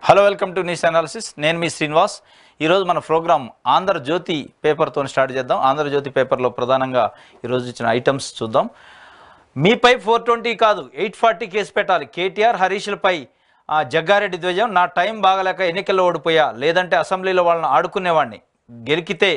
Hello welcome to news analysis. నేను మీ శ్రీనివాస్. ఈరోజు మన ప్రోగ్రామ్ ఆంధ్రజ్యోతి పేపర్తో స్టార్ట్ చేద్దాం. ఆంధ్రజ్యోతి పేపర్లో ప్రధానంగా ఈరోజు ఇచ్చిన ఐటమ్స్ చూద్దాం. మీపై 420 కాదు 840 కేసు పెట్టాలి. కేటీఆర్ హరీష్లపై జగ్గారెడ్డి ధ్వజం. నా టైం బాగలేక ఎన్నికల్లో ఓడిపోయా, లేదంటే అసెంబ్లీలో వాళ్ళని ఆడుకునేవాడిని. గెలికితే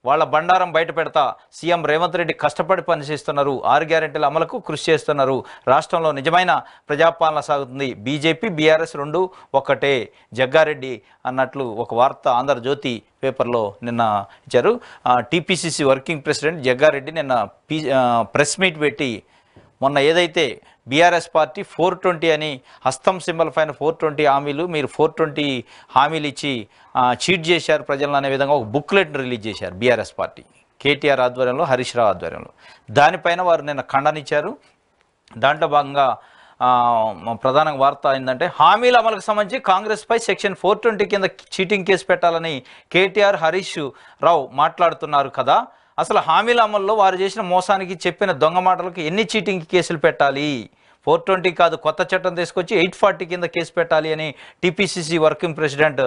వాళ్ళ బండారం బయట పెడతా. సీఎం రేవంత్ రెడ్డి కష్టపడి పనిచేస్తున్నారు. 6 గ్యారెంటీల అమలుకు కృషి చేస్తున్నారు. రాష్ట్రంలో నిజమైన ప్రజాపాలన సాగుతుంది. బీజేపీ బీఆర్ఎస్ రెండు ఒక్కటే. జగ్గారెడ్డి అన్నట్లు ఒక వార్త ఆంధ్రజ్యోతి పేపర్లో నిన్న ఇచ్చారు. టీపీసీసీ వర్కింగ్ ప్రెసిడెంట్ జగ్గారెడ్డి నిన్న ప్రెస్ మీట్ పెట్టి మొన్న ఏదైతే బీఆర్ఎస్ పార్టీ 420 అని హస్తం సింబల్ పైన 420 హామీలు, మీరు 420 హామీలు ఇచ్చి చీట్ చేశారు ప్రజలను అనే విధంగా ఒక బుక్లెట్ను రిలీజ్ చేశారు బీఆర్ఎస్ పార్టీ, కేటీఆర్ ఆధ్వర్యంలో, హరీష్ రావు ఆధ్వర్యంలో. దానిపైన వారు నిన్న ఖండనిచ్చారు. దాంట్లో భాగంగా ప్రధాన వార్త ఏంటంటే, హామీల అమలుకు సంబంధించి కాంగ్రెస్పై సెక్షన్ 420 కింద చీటింగ్ కేసు పెట్టాలని కేటీఆర్ హరీష్ రావు మాట్లాడుతున్నారు కదా. అసలు హామీల అమల్లో వారు చేసిన మోసానికి, చెప్పిన దొంగ మాటలకు ఎన్ని చీటింగ్ కేసులు పెట్టాలి? 420 కాదు, కొత్త చట్టం తీసుకొచ్చి 840 కింద కేసు పెట్టాలి అని టీపీసీసీ వర్కింగ్ ప్రెసిడెంట్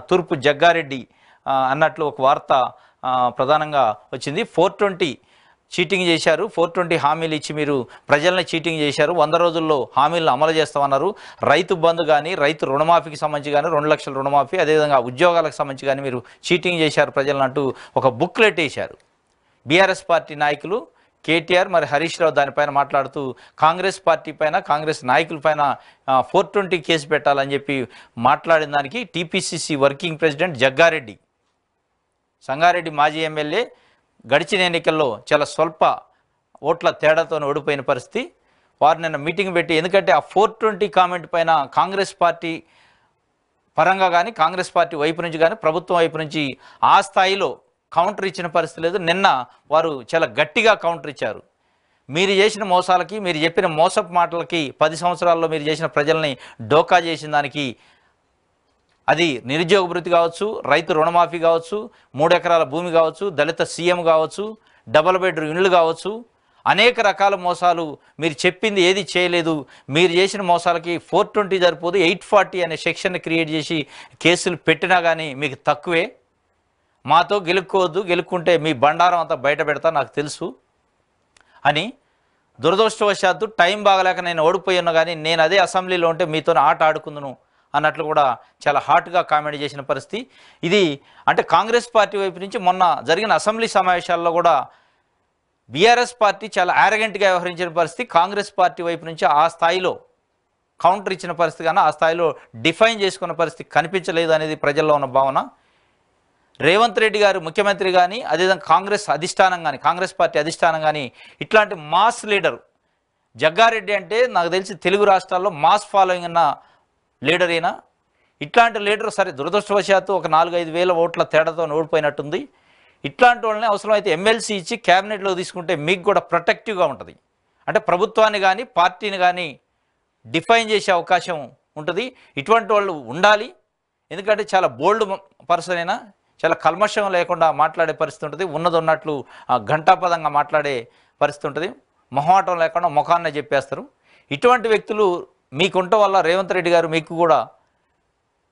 తూర్పు జగ్గారెడ్డి అన్నట్లు ఒక వార్త ప్రధానంగా వచ్చింది. 420 చీటింగ్ చేశారు, 420 హామీలు ఇచ్చి మీరు ప్రజల్ని చీటింగ్ చేశారు. 100 రోజుల్లో హామీలను అమలు చేస్తామన్నారు. రైతు బంధు కానీ, రైతు రుణమాఫీకి సంబంధించి కానీ, 2 లక్షల రుణమాఫీ, అదేవిధంగా ఉద్యోగాలకు సంబంధించి కానీ మీరు చీటింగ్ చేశారు ప్రజలను అంటూ ఒక బుక్లెట్ వేశారు. బీఆర్ఎస్ పార్టీ నాయకులు కేటీఆర్ మరి హరీష్ రావు దానిపైన మాట్లాడుతూ కాంగ్రెస్ పార్టీ పైన, కాంగ్రెస్ నాయకుల పైన 420 కేసు పెట్టాలని చెప్పి మాట్లాడిన దానికి TPCC working president Jaggareddy, Sangareddy మాజీ ఎమ్మెల్యే, గడిచిన ఎన్నికల్లో చాలా స్వల్ప ఓట్ల తేడాతో ఓడిపోయిన పరిస్థితి. వారు నిన్న మీటింగ్ పెట్టి, ఎందుకంటే ఆ 420 కామెంట్ పైన కాంగ్రెస్ పార్టీ పరంగా కానీ, కాంగ్రెస్ పార్టీ వైపు నుంచి కానీ, ప్రభుత్వం వైపు నుంచి ఆ స్థాయిలో కౌంటర్ ఇచ్చిన పరిస్థితి లేదు. నిన్న వారు చాలా గట్టిగా కౌంటర్ ఇచ్చారు. మీరు చేసిన మోసాలకి, మీరు చెప్పిన మోసపు మాటలకి, 10 సంవత్సరాల్లో మీరు చేసిన ప్రజల్ని డోకా చేసిన దానికి, అది నిరుద్యోగ భృతి కావచ్చు, రైతు రుణమాఫీ కావచ్చు, 3 ఎకరాల భూమి కావచ్చు, దళిత సీఎం కావచ్చు, డబుల్ బెడ్రూమ్ ఇండ్లు కావచ్చు, అనేక రకాల మోసాలు మీరు చెప్పింది ఏది చేయలేదు. మీరు చేసిన మోసాలకి 420 సరిపోదు, 840 అనే సెక్షన్ని క్రియేట్ చేసి కేసులు పెట్టినా కానీ మీకు తక్కువే. మాతో గెలుక్కోవద్దు, గెలుక్కుంటే మీ బండారం అంతా బయట పెడతా నాకు తెలుసు అని. దురదృష్టవశాత్తు టైం బాగలేక నేను ఓడిపోయాను, కానీ నేను అదే అసెంబ్లీలో ఉంటే మీతో ఆట ఆడుకుందును అన్నట్లు కూడా చాలా హాట్గా కామెంట్ చేసిన పరిస్థితి ఇది. అంటే కాంగ్రెస్ పార్టీ వైపు నుంచి మొన్న జరిగిన అసెంబ్లీ సమావేశాల్లో కూడా బీఆర్ఎస్ పార్టీ చాలా యారగెంట్గా వ్యవహరించిన పరిస్థితి, కాంగ్రెస్ పార్టీ వైపు నుంచి ఆ స్థాయిలో కౌంటర్ ఇచ్చిన పరిస్థితి కానీ, ఆ స్థాయిలో డిఫైన్ చేసుకున్న పరిస్థితి కనిపించలేదు అనేది ప్రజల్లో ఉన్న భావన. రేవంత్ రెడ్డి గారు ముఖ్యమంత్రి కానీ, అదేవిధంగా కాంగ్రెస్ అధిష్టానం కానీ, కాంగ్రెస్ పార్టీ అధిష్టానం కానీ ఇట్లాంటి మాస్ లీడరు జగ్గారెడ్డి అంటే నాకు తెలిసి తెలుగు రాష్ట్రాల్లో మాస్ ఫాలోయింగ్ ఉన్న లీడర్ అయినా. ఇట్లాంటి లీడర్ సరే దురదృష్టవశాత్తు ఒక 4-5 వేల ఓట్ల తేడాతో ఓడిపోయినట్టుంది. ఇట్లాంటి వాళ్ళని అవసరమైతే ఎమ్మెల్సీ ఇచ్చి క్యాబినెట్లో తీసుకుంటే మీకు కూడా ప్రొటెక్టివ్గా ఉంటుంది. అంటే ప్రభుత్వాన్ని కానీ, పార్టీని కానీ డిఫైన్ చేసే అవకాశం ఉంటుంది. ఇటువంటి వాళ్ళు ఉండాలి. ఎందుకంటే చాలా బోల్డ్ పర్సన్ అయినా, చాలా కల్మషం లేకుండా మాట్లాడే పరిస్థితి ఉంటుంది. ఉన్నది ఉన్నట్లు ఘంటాపదంగా మాట్లాడే పరిస్థితి ఉంటుంది. మొహమాటం లేకుండా ముఖాన్నే చెప్పేస్తారు. ఇటువంటి వ్యక్తులు మీకుండటం వల్ల రేవంత్ రెడ్డి గారు మీకు కూడా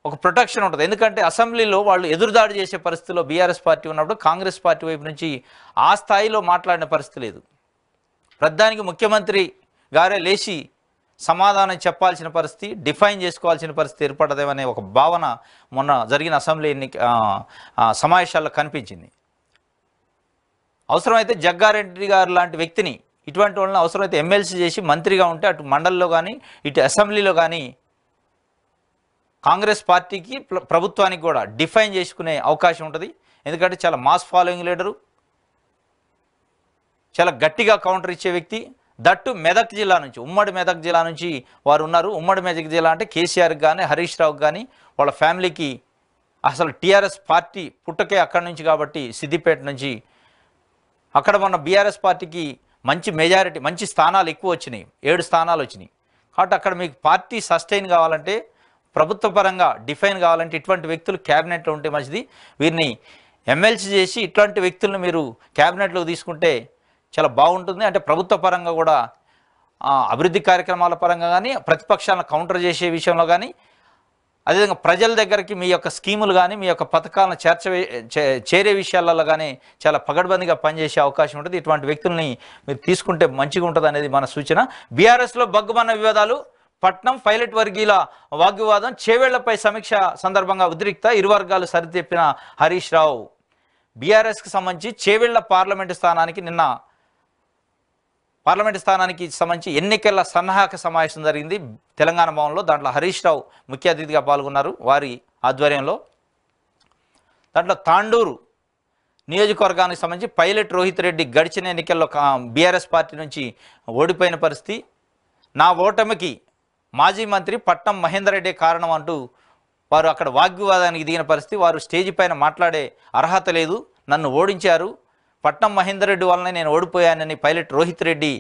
ఒక ప్రొటెక్షన్ ఉంటుంది. ఎందుకంటే అసెంబ్లీలో వాళ్ళు ఎదురుదాడి చేసే పరిస్థితిలో బీఆర్ఎస్ పార్టీ ఉన్నప్పుడు కాంగ్రెస్ పార్టీ వైపు నుంచి ఆ స్థాయిలో మాట్లాడిన పరిస్థితి లేదు. ప్రధానికి ముఖ్యమంత్రి గారే లేచి సమాధానం చెప్పాల్సిన పరిస్థితి, డిఫైన్ చేసుకోవాల్సిన పరిస్థితి ఏర్పడదేమనే ఒక భావన మొన్న జరిగిన అసెంబ్లీ సమావేశాల్లో కనిపించింది. అవసరమైతే జగ్గారెడ్డి గారు లాంటి వ్యక్తిని, ఇటువంటి వాళ్ళని అవసరమైతే ఎమ్మెల్సీ చేసి మంత్రిగా ఉంటే అటు మండలిలో కానీ, ఇటు అసెంబ్లీలో కానీ కాంగ్రెస్ పార్టీకి, ప్రభుత్వానికి కూడా డిఫైన్ చేసుకునే అవకాశం ఉంటుంది. ఎందుకంటే చాలా మాస్ ఫాలోయింగ్ లీడరు, చాలా గట్టిగా కౌంటర్ ఇచ్చే వ్యక్తి. దట్టు మెదక్ జిల్లా నుంచి, ఉమ్మడి మెదక్ జిల్లా నుంచి వారు ఉన్నారు. ఉమ్మడి మెదక్ జిల్లా అంటే కేసీఆర్కి కానీ, హరీష్ రావుకి కానీ, వాళ్ళ ఫ్యామిలీకి అసలు టీఆర్ఎస్ పార్టీ పుట్టకే అక్కడి నుంచి కాబట్టి, సిద్దిపేట నుంచి. అక్కడ మొన్న బీఆర్ఎస్ పార్టీకి మంచి మెజారిటీ, మంచి స్థానాలు ఎక్కువ వచ్చినాయి, 7 స్థానాలు వచ్చినాయి. కాబట్టి అక్కడ మీకు పార్టీ సస్టైన్ కావాలంటే, ప్రభుత్వ పరంగా డిఫైన్ కావాలంటే ఇటువంటి వ్యక్తులు క్యాబినెట్లో ఉంటే మంచిది. వీరిని ఎమ్మెల్సీ చేసి ఇట్లాంటి వ్యక్తులను మీరు క్యాబినెట్లోకి తీసుకుంటే చాలా బాగుంటుంది. అంటే ప్రభుత్వ పరంగా కూడా అభివృద్ధి కార్యక్రమాల పరంగా కానీ, ప్రతిపక్షాలను కౌంటర్ చేసే విషయంలో కానీ, అదేవిధంగా ప్రజల దగ్గరికి మీ యొక్క స్కీములు కానీ మీ యొక్క పథకాలను చేరే విషయాలలో కానీ చాలా పగడ్బందీగా పనిచేసే అవకాశం ఉంటుంది. ఇటువంటి వ్యక్తుల్ని మీరు తీసుకుంటే మంచిగా ఉంటుంది అనేది మన సూచన. బీఆర్ఎస్లో బగ్గుమన్న వివాదాలు, పట్నం పైలట్ వర్గీయుల వాగ్వివాదం, చేవేళ్లపై సమీక్ష సందర్భంగా ఉద్రిక్త, ఇరు వర్గాలు సరిదిప్పిన హరీష్ రావు. బీఆర్ఎస్కి సంబంధించి చేవేళ్ల పార్లమెంటు స్థానానికి సంబంధించి ఎన్నికల సన్నాహక సమావేశం జరిగింది తెలంగాణ భవన్లో. దాంట్లో హరీష్ రావు ముఖ్య అతిథిగా పాల్గొన్నారు వారి ఆధ్వర్యంలో. దాంట్లో తాండూరు నియోజకవర్గానికి సంబంధించి పైలట్ రోహిత్ రెడ్డి గడిచిన ఎన్నికల్లో బీఆర్ఎస్ పార్టీ నుంచి ఓడిపోయిన పరిస్థితి. నా ఓటమికి మాజీ మంత్రి పట్నం మహేందర్ రెడ్డి కారణం అంటూ వారు అక్కడ వాగ్వివాదానికి దిగిన పరిస్థితి. వారు స్టేజి పైన మాట్లాడే అర్హత లేదు, నన్ను ఓడించారు, పట్నం మహేందర్ రెడ్డి వల్లనే నేను ఓడిపోయానని పైలట్ రోహిత్ రెడ్డి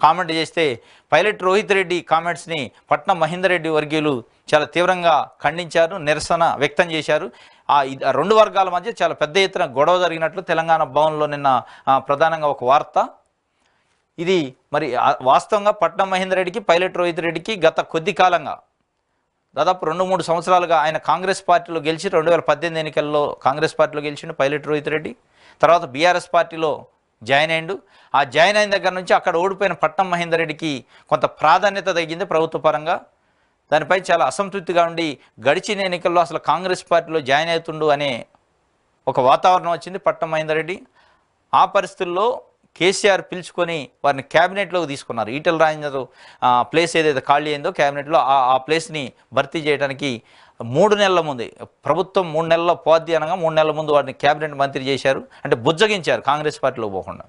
కామెంట్ చేస్తే, పైలట్ రోహిత్ రెడ్డి కామెంట్స్ని పట్నం మహేందర్ రెడ్డి వర్గీయులు చాలా తీవ్రంగా ఖండించారు, నిరసన వ్యక్తం చేశారు. ఆ రెండు వర్గాల మధ్య చాలా పెద్ద ఎత్తున గొడవ జరిగినట్లు తెలంగాణ భవన్లో నిన్న ప్రధానంగా ఒక వార్త. ఇది మరి వాస్తవంగా పట్నం మహేందర్ రెడ్డికి పైలట్ రోహిత్ రెడ్డికి గత కొద్ది కాలంగా దాదాపు 2-3 సంవత్సరాలుగా ఆయన కాంగ్రెస్ పార్టీలో గెలిచి 2018 ఎన్నికల్లో కాంగ్రెస్ పార్టీలో గెలిచిండు పైలట్ రోహిత్ రెడ్డి. తర్వాత బీఆర్ఎస్ పార్టీలో జాయిన్ అయిండు. ఆ జాయిన్ అయిన దగ్గర నుంచి అక్కడ ఓడిపోయిన పట్నం మహేందర్ రెడ్డికి కొంత ప్రాధాన్యత తగ్గింది ప్రభుత్వ పరంగా. దానిపై చాలా అసంతృప్తిగా ఉండి గడిచిన ఎన్నికల్లో అసలు కాంగ్రెస్ పార్టీలో జాయిన్ అవుతుండు అనే ఒక వాతావరణం వచ్చింది పట్నం మహేందర్ రెడ్డి. ఆ పరిస్థితుల్లో కేసీఆర్ పిలుచుకొని వారిని క్యాబినెట్లోకి తీసుకున్నారు. ఈటెల రాజేందర్ ప్లేస్ ఏదైతే ఖాళీ అయిందో క్యాబినెట్లో ఆ ప్లేస్ని భర్తీ చేయడానికి 3 నెలల ముందే ప్రభుత్వం 3 నెలల పోద్ది అనగా 3 నెలల ముందు వారిని క్యాబినెట్ మంత్రి చేశారు. అంటే బుజ్జగించారు కాంగ్రెస్ పార్టీలో పోకుండా.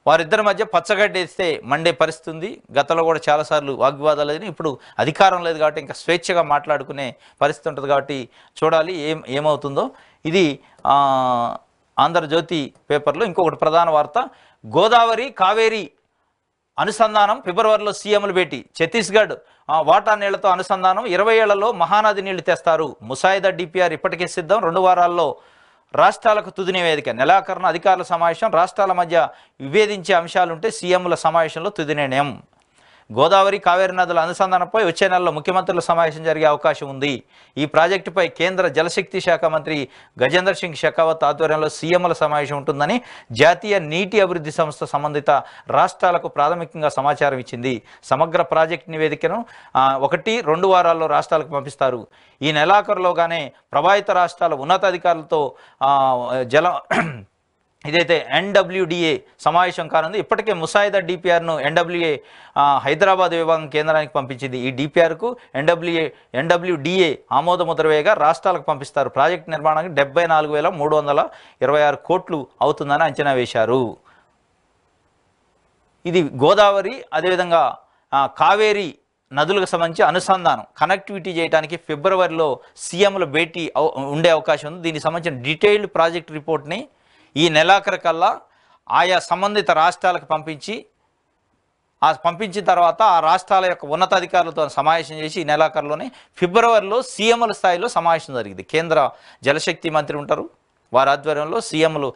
వారిద్దరి మధ్య పచ్చగడ్డి వేస్తే మండే పరిస్థితి ఉంది. గతంలో కూడా చాలాసార్లు వాగ్వివాదాలు లేదు. ఇప్పుడు అధికారం లేదు కాబట్టి ఇంకా స్వేచ్ఛగా మాట్లాడుకునే పరిస్థితి ఉంటుంది కాబట్టి చూడాలి ఏమవుతుందో. ఇది ఆంధ్రజ్యోతి పేపర్లో ఇంకొకటి ప్రధాన వార్త. గోదావరి కావేరీ అనుసంధానం, ఫిబ్రవరిలో సీఎంలు భేటీ. ఛత్తీస్గఢ్ వాటా నీళ్లతో అనుసంధానం, 20 ఏళ్లలో మహానది నీళ్లు తెస్తారు. ముసాయిదా డిపిఆర్ ఇప్పటికే సిద్ధం, 2 వారాల్లో రాష్ట్రాలకు తుది నివేదిక. నెలాఖరున అధికారుల సమావేశం, రాష్ట్రాల మధ్య విభేదించే అంశాలుంటే సీఎంల సమావేశంలో తుది నిర్ణయం. గోదావరి కావేరీ నదుల అనుసంధానంపై వచ్చే నెలలో ముఖ్యమంత్రుల సమావేశం జరిగే అవకాశం ఉంది. ఈ ప్రాజెక్టుపై కేంద్ర జలశక్తి శాఖ మంత్రి గజేందర్ సింగ్ షెకావత్ ఆధ్వర్యంలో సీఎంల సమావేశం ఉంటుందని జాతీయ నీటి అభివృద్ధి సంస్థ సంబంధిత రాష్ట్రాలకు ప్రాథమికంగా సమాచారం ఇచ్చింది. సమగ్ర ప్రాజెక్టు నివేదికను 1-2 వారాల్లో రాష్ట్రాలకు పంపిస్తారు. ఈ నెలాఖరులోగానే ప్రభావిత రాష్ట్రాల ఉన్నతాధికారులతో ఇదైతే ఎన్డబ్ల్యూడిఏ సమావేశం కానుంది. ఇప్పటికే ముసాయిదా డిపిఆర్ను ఎన్డబ్ల్యూఏ హైదరాబాద్ విభాగం కేంద్రానికి పంపించింది. ఈ డిపిఆర్కు ఎన్డబ్ల్యూడిఏ ఆమోద ముద్ర వేయగా రాష్ట్రాలకు పంపిస్తారు. ప్రాజెక్టు నిర్మాణానికి 74,326 కోట్లు అవుతుందని అంచనా వేశారు. ఇది గోదావరి అదేవిధంగా కావేరీ నదులకు సంబంధించి అనుసంధానం కనెక్టివిటీ చేయడానికి ఫిబ్రవరిలో సీఎంల భేటీ ఉండే అవకాశం ఉంది. దీనికి సంబంధించిన డీటెయిల్డ్ ప్రాజెక్ట్ రిపోర్ట్ని ఈ నెలాఖరు కల్లా ఆయా సంబంధిత రాష్ట్రాలకు పంపించిన తర్వాత ఆ రాష్ట్రాల యొక్క ఉన్నతాధికారులతో సమావేశం చేసి ఈ నెలాఖరులోనే ఫిబ్రవరిలో సీఎంల స్థాయిలో సమావేశం జరిగింది. కేంద్ర జలశక్తి మంత్రి ఉంటారు, వారి ఆధ్వర్యంలో సీఎంలు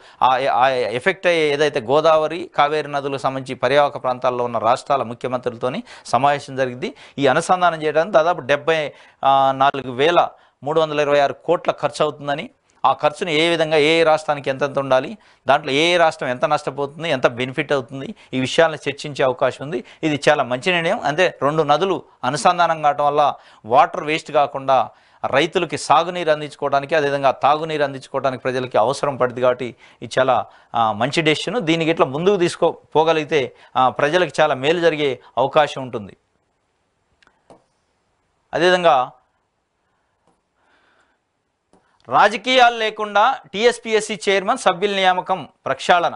ఎఫెక్ట్ అయ్యే ఏదైతే గోదావరి కావేరీ నదులకు సంబంధించి పర్యావరణ ప్రాంతాల్లో ఉన్న రాష్ట్రాల ముఖ్యమంత్రులతోని సమావేశం జరిగింది. ఈ అనుసంధానం చేయడానికి దాదాపు 74,326 కోట్ల ఖర్చు అవుతుందని, ఆ ఖర్చును ఏ విధంగా ఏ రాష్ట్రానికి ఎంతెంత ఉండాలి, దాంట్లో ఏ రాష్ట్రం ఎంత నష్టపోతుంది, ఎంత బెనిఫిట్ అవుతుంది, ఈ విషయాలను చర్చించే అవకాశం ఉంది. ఇది చాలా మంచి నిర్ణయం. అంటే 2 నదులు అనుసంధానం కావడం వల్ల వాటర్ వేస్ట్ కాకుండా రైతులకి సాగునీరు అందించుకోవడానికి అదేవిధంగా తాగునీరు అందించుకోవడానికి ప్రజలకి అవసరం పడుతుంది. కాబట్టి ఇది చాలా మంచి డెసిషన్. దీనికి ఇట్లా ముందుకు పోగలిగితే ప్రజలకు చాలా మేలు జరిగే అవకాశం ఉంటుంది. అదేవిధంగా రాజకీయాలు లేకుండా టీఎస్పీఎస్సీ చైర్మన్ సభ్యుల నియామకం ప్రక్షాళన.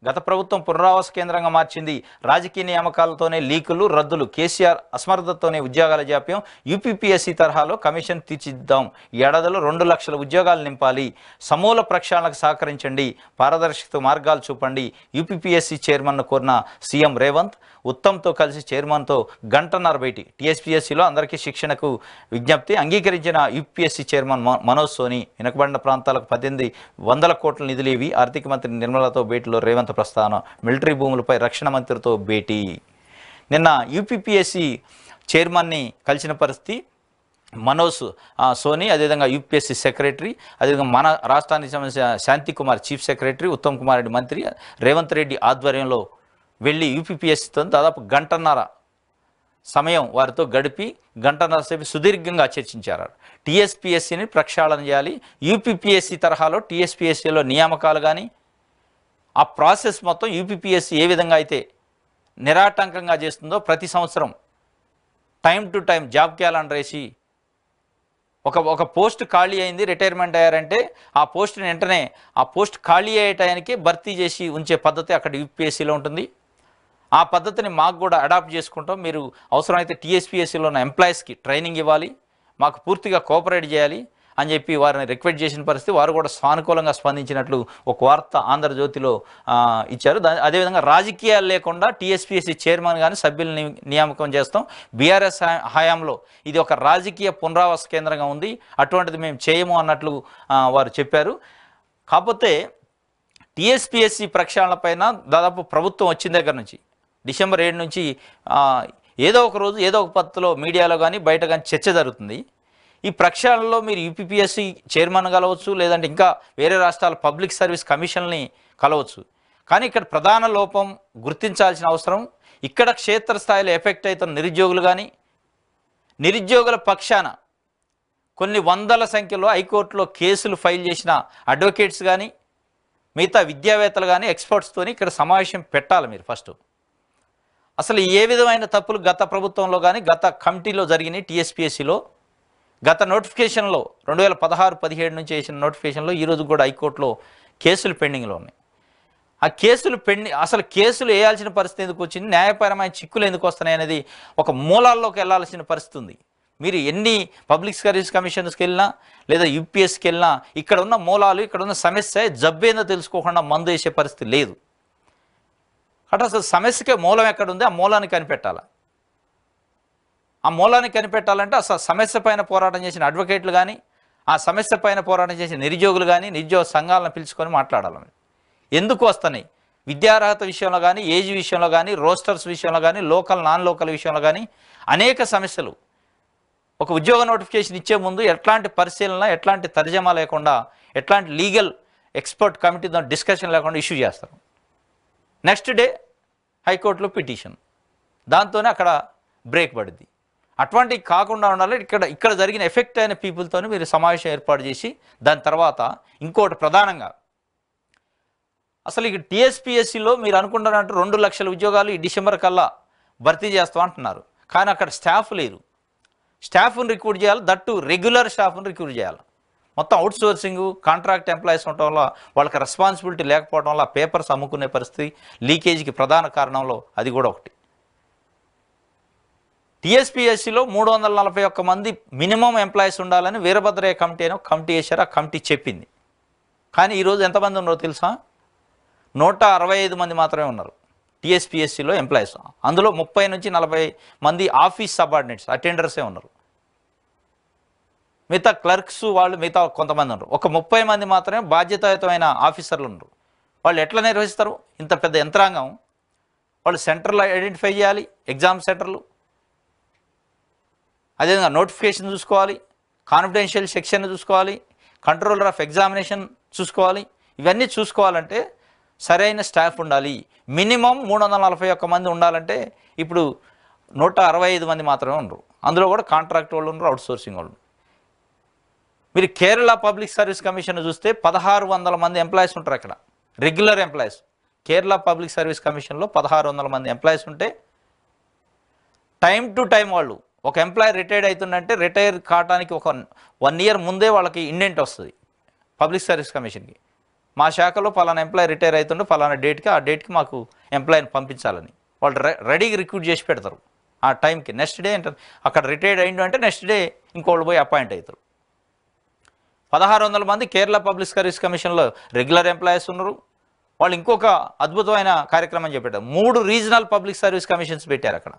గత ప్రభుత్వం పునరావాస కేంద్రంగా మార్చింది. రాజకీయ నియామకాలతోనే లీకులు, రద్దులు, కేసీఆర్ అసమర్థతతోనే ఉద్యోగాల జాప్యం. యూపీపీఎస్సీ తరహాలో కమిషన్ తీర్చిద్దాం. ఈ ఏడాదిలో 2 లక్షల ఉద్యోగాలు నింపాలి. సమూల ప్రక్షాళనకు సహకరించండి, పారదర్శకత మార్గాలు చూపండి. యూపీపీఎస్సీ చైర్మన్ను కోరిన సీఎం రేవంత్ ఉత్తమ్తో కలిసి చైర్మన్తో 1.5 గంటల భేటీ. టీఎస్పీఎస్సీలో అందరికీ శిక్షణకు విజ్ఞప్తి. అంగీకరించిన యూపీఎస్సీ చైర్మన్ మనోజ్ సోని. వెనుకబడిన ప్రాంతాలకు 1800 కోట్ల నిధులు ఇవి. ఆర్థిక మంత్రి నిర్మలతో భేటీలో రేవంత్ ప్రస్థానం. మిలిటరీ భూములపై రక్షణ మంత్రితో భేటీ. నిన్న యూపీపీఎస్సీ చైర్మన్ని కలిసిన పరిస్థితి. మనోజ్ సోని, అదేవిధంగా యూపీఎస్సీ సెక్రటరీ, అదేవిధంగా మన రాష్ట్రానికి సంబంధించిన శాంతి కుమార్ చీఫ్ సెక్రటరీ, ఉత్తమ్ కుమార్ రెడ్డి మంత్రి, రేవంత్ రెడ్డి ఆధ్వర్యంలో వెళ్ళి యూపీపీఎస్సీతో దాదాపు గంటన్నర సమయం వారితో గడిపి గంటన్నర సేపు సుదీర్ఘంగా చర్చించారు. టీఎస్పీఎస్సీని ప్రక్షాళన చేయాలి, యూపీపీఎస్సీ తరహాలో టీఎస్పీఎస్సీలో నియామకాలు కానీ ఆ ప్రాసెస్ మొత్తం యూపీపీఎస్సీ ఏ విధంగా అయితే నిరాటంకంగా చేస్తుందో ప్రతి సంవత్సరం time to time job calendar వేసి ఒక పోస్ట్ ఖాళీ అయింది, రిటైర్మెంట్ అయ్యారంటే ఆ పోస్ట్ని వెంటనే ఆ పోస్ట్ ఖాళీ అయ్యే టయానికి భర్తీ చేసి ఉంచే పద్ధతి అక్కడ యూపీఎస్సీలో ఉంటుంది. ఆ పద్ధతిని మాకు కూడా అడాప్ట్ చేసుకుంటాం. మీరు అవసరమైతే టీఎస్పీఎస్సీలో ఉన్న ఎంప్లాయీస్కి ట్రైనింగ్ ఇవ్వాలి, మాకు పూర్తిగా కోఆపరేట్ చేయాలి అని చెప్పి వారిని రిక్వెస్ట్ చేసిన పరిస్థితి. వారు కూడా సానుకూలంగా స్పందించినట్లు ఒక వార్త ఆంధ్రజ్యోతిలో ఇచ్చారు. అదేవిధంగా రాజకీయాలు లేకుండా టీఎస్పీఎస్సీ చైర్మన్ కానీ సభ్యులను నియామకం చేస్తాం. బీఆర్ఎస్ హయాంలో ఇది ఒక రాజకీయ పునరావాస కేంద్రంగా ఉంది, అటువంటిది మేము చేయము అన్నట్లు వారు చెప్పారు. కాకపోతే టీఎస్పీఎస్సీ ప్రక్షాళన పైన దాదాపు ప్రభుత్వం వచ్చిన దగ్గర నుంచి డిసెంబర్ 7 నుంచి ఏదో ఒక రోజు ఏదో ఒక పద్ధతిలో మీడియాలో కానీ బయట కానీ చర్చ జరుగుతుంది. ఈ ప్రక్షాళనలో మీరు యూపీపీఎస్సీ చైర్మన్ కలవచ్చు, లేదంటే ఇంకా వేరే రాష్ట్రాల పబ్లిక్ సర్వీస్ కమిషన్ని కలవచ్చు. కానీ ఇక్కడ ప్రధాన లోపం గుర్తించాల్సిన అవసరం, ఇక్కడ క్షేత్రస్థాయిలో ఎఫెక్ట్ అవుతున్న నిరుద్యోగులు కానీ, నిరుద్యోగుల పక్షాన కొన్ని వందల సంఖ్యలో హైకోర్టులో కేసులు ఫైల్ చేసిన అడ్వకేట్స్ కానీ, మిగతా విద్యావేత్తలు కానీ, ఎక్స్పర్ట్స్తోని ఇక్కడ సమావేశం పెట్టాలి మీరు ఫస్ట్. అసలు ఏ విధమైన తప్పులు గత ప్రభుత్వంలో కానీ గత కమిటీలో జరిగినాయి టీఎస్పీఎస్సీలో, గత నోటిఫికేషన్లో 2016-17 నుంచి వేసిన నోటిఫికేషన్లో ఈరోజు కూడా హైకోర్టులో కేసులు పెండింగ్లో ఉన్నాయి. ఆ కేసులు అసలు కేసులు వేయాల్సిన పరిస్థితి ఎందుకు వచ్చింది, న్యాయపరమైన చిక్కులు ఎందుకు వస్తున్నాయి అనేది ఒక మూలాల్లోకి వెళ్లాల్సిన పరిస్థితి ఉంది. మీరు ఎన్ని పబ్లిక్ సర్వీస్ కమిషన్స్కి వెళ్ళినా లేదా యూపీఎస్కి వెళ్ళినా ఇక్కడ ఉన్న మూలాలు, ఇక్కడ ఉన్న సమస్య జబ్బేందో తెలుసుకోకుండా మందు వేసే పరిస్థితి లేదు. అంటే అసలు సమస్యకే మూలం ఎక్కడుంది, ఆ మూలాన్ని కనిపెట్టాలి. ఆ మూలాన్ని కనిపెట్టాలంటే అసలు సమస్య పైన పోరాటం చేసిన అడ్వకేట్లు కానీ, ఆ సమస్య పైన పోరాటం చేసిన నిరుద్యోగులు కానీ, నిరుద్యోగ సంఘాలను పిలుచుకొని మాట్లాడాలి. ఎందుకు వస్తున్నాయి విద్యార్హత విషయంలో కానీ, ఏజ్ విషయంలో కానీ, రోస్టర్స్ విషయంలో కానీ, లోకల్ నాన్ లోకల్ విషయంలో కానీ అనేక సమస్యలు. ఒక ఉద్యోగ నోటిఫికేషన్ ఇచ్చే ముందు ఎట్లాంటి పరిశీలన, ఎట్లాంటి తర్జమా లేకుండా, ఎట్లాంటి లీగల్ ఎక్స్పర్ట్ కమిటీతో డిస్కషన్ లేకుండా ఇష్యూ చేస్తారు. నెక్స్ట్ డే హైకోర్టులో పిటిషన్, దాంతోనే అక్కడ బ్రేక్ పడుద్ది. అటువంటివి కాకుండా ఉండాలి. ఇక్కడ జరిగిన ఎఫెక్ట్ అయిన పీపుల్తో మీరు సమావేశం ఏర్పాటు చేసి దాని తర్వాత ఇంకోటి ప్రధానంగా అసలు ఇక టీఎస్పీఎస్సీలో మీరు అనుకుంటున్నట్టు 2 లక్షల ఉద్యోగాలు ఈ డిసెంబర్ కల్లా భర్తీ చేస్తాం అంటున్నారు. కానీ అక్కడ స్టాఫ్ లేరు. స్టాఫ్ను రిక్రూట్ చేయాలి, దట్టు రెగ్యులర్ స్టాఫ్ను రిక్రూట్ చేయాలి. మొత్తం అవుట్ సోర్సింగ్, కాంట్రాక్ట్ ఎంప్లాయీస్ ఉండటం వల్ల వాళ్ళకి రెస్పాన్సిబిలిటీ లేకపోవడం వల్ల పేపర్స్ అమ్ముకునే పరిస్థితి, లీకేజీకి ప్రధాన కారణంలో అది కూడా ఒకటి. టీఎస్పీఎస్సీలో 341 మంది మినిమం ఎంప్లాయీస్ ఉండాలని వీరభద్రయ్య కమిటీ అని కమిటీ వేశారు. ఆ కమిటీ చెప్పింది. కానీ ఈరోజు ఎంతమంది ఉన్నారో తెలుసా? 165 మంది మాత్రమే ఉన్నారు టీఎస్పీఎస్సీలో ఎంప్లాయీస్. అందులో 30 నుంచి 40 మంది ఆఫీస్ సబార్డినేట్స్, అటెండర్సే ఉన్నారు. మిగతా క్లర్క్స్ వాళ్ళు మిగతా కొంతమంది ఉన్నారు. ఒక 30 మంది మాత్రమే బాధ్యతాయుతమైన ఆఫీసర్లు ఉన్నారు. వాళ్ళు ఎట్లా నిర్వహిస్తారు ఇంత పెద్ద యంత్రాంగం? వాళ్ళు సెంటర్లు ఐడెంటిఫై చేయాలి, ఎగ్జామ్ సెంటర్లు, అదేవిధంగా నోటిఫికేషన్ చూసుకోవాలి, కాన్ఫిడెన్షియల్ సెక్షన్ చూసుకోవాలి, కంట్రోలర్ ఆఫ్ ఎగ్జామినేషన్ చూసుకోవాలి. ఇవన్నీ చూసుకోవాలంటే సరైన స్టాఫ్ ఉండాలి. మినిమం 341 మంది ఉండాలంటే ఇప్పుడు 165 మంది మాత్రమే ఉండరు. అందులో కూడా కాంట్రాక్ట్ వాళ్ళు ఉండరు, అవుట్ సోర్సింగ్ వాళ్ళు. మీరు కేరళ పబ్లిక్ సర్వీస్ కమిషన్ చూస్తే 1600 మంది ఎంప్లాయీస్ ఉంటారు అక్కడ, regular employees. Kerala public service కమిషన్లో 1600 మంది ఎంప్లాయీస్ ఉంటే టైం టు టైం వాళ్ళు ఒక ఎంప్లాయీ రిటైర్డ్ అవుతుందంటే రిటైర్ కావడానికి ఒక 1 ఇయర్ ముందే వాళ్ళకి ఇండెంట్ వస్తుంది పబ్లిక్ సర్వీస్ కమిషన్కి. మా శాఖలో పలానా ఎంప్లాయీ రిటైర్ అవుతుండే పలానా డేట్కి, ఆ డేట్కి మాకు ఎంప్లాయీని పంపించాలని వాళ్ళు రెడీగా రిక్రూట్ చేసి పెడతారు. ఆ టైంకి నెక్స్ట్ డే అక్కడ రిటైర్డ్ అయిండు అంటే నెక్స్ట్ డే ఇంకోళ్ళు పోయి అపాయింట్ అవుతారు. 1600 మంది కేరళ పబ్లిక్ సర్వీస్ కమిషన్లో రెగ్యులర్ ఎంప్లాయీస్ ఉన్నారు. వాళ్ళు ఇంకొక అద్భుతమైన కార్యక్రమం చెప్పారు. 3 రీజనల్ పబ్లిక్ సర్వీస్ కమిషన్స్ పెట్టారు అక్కడ.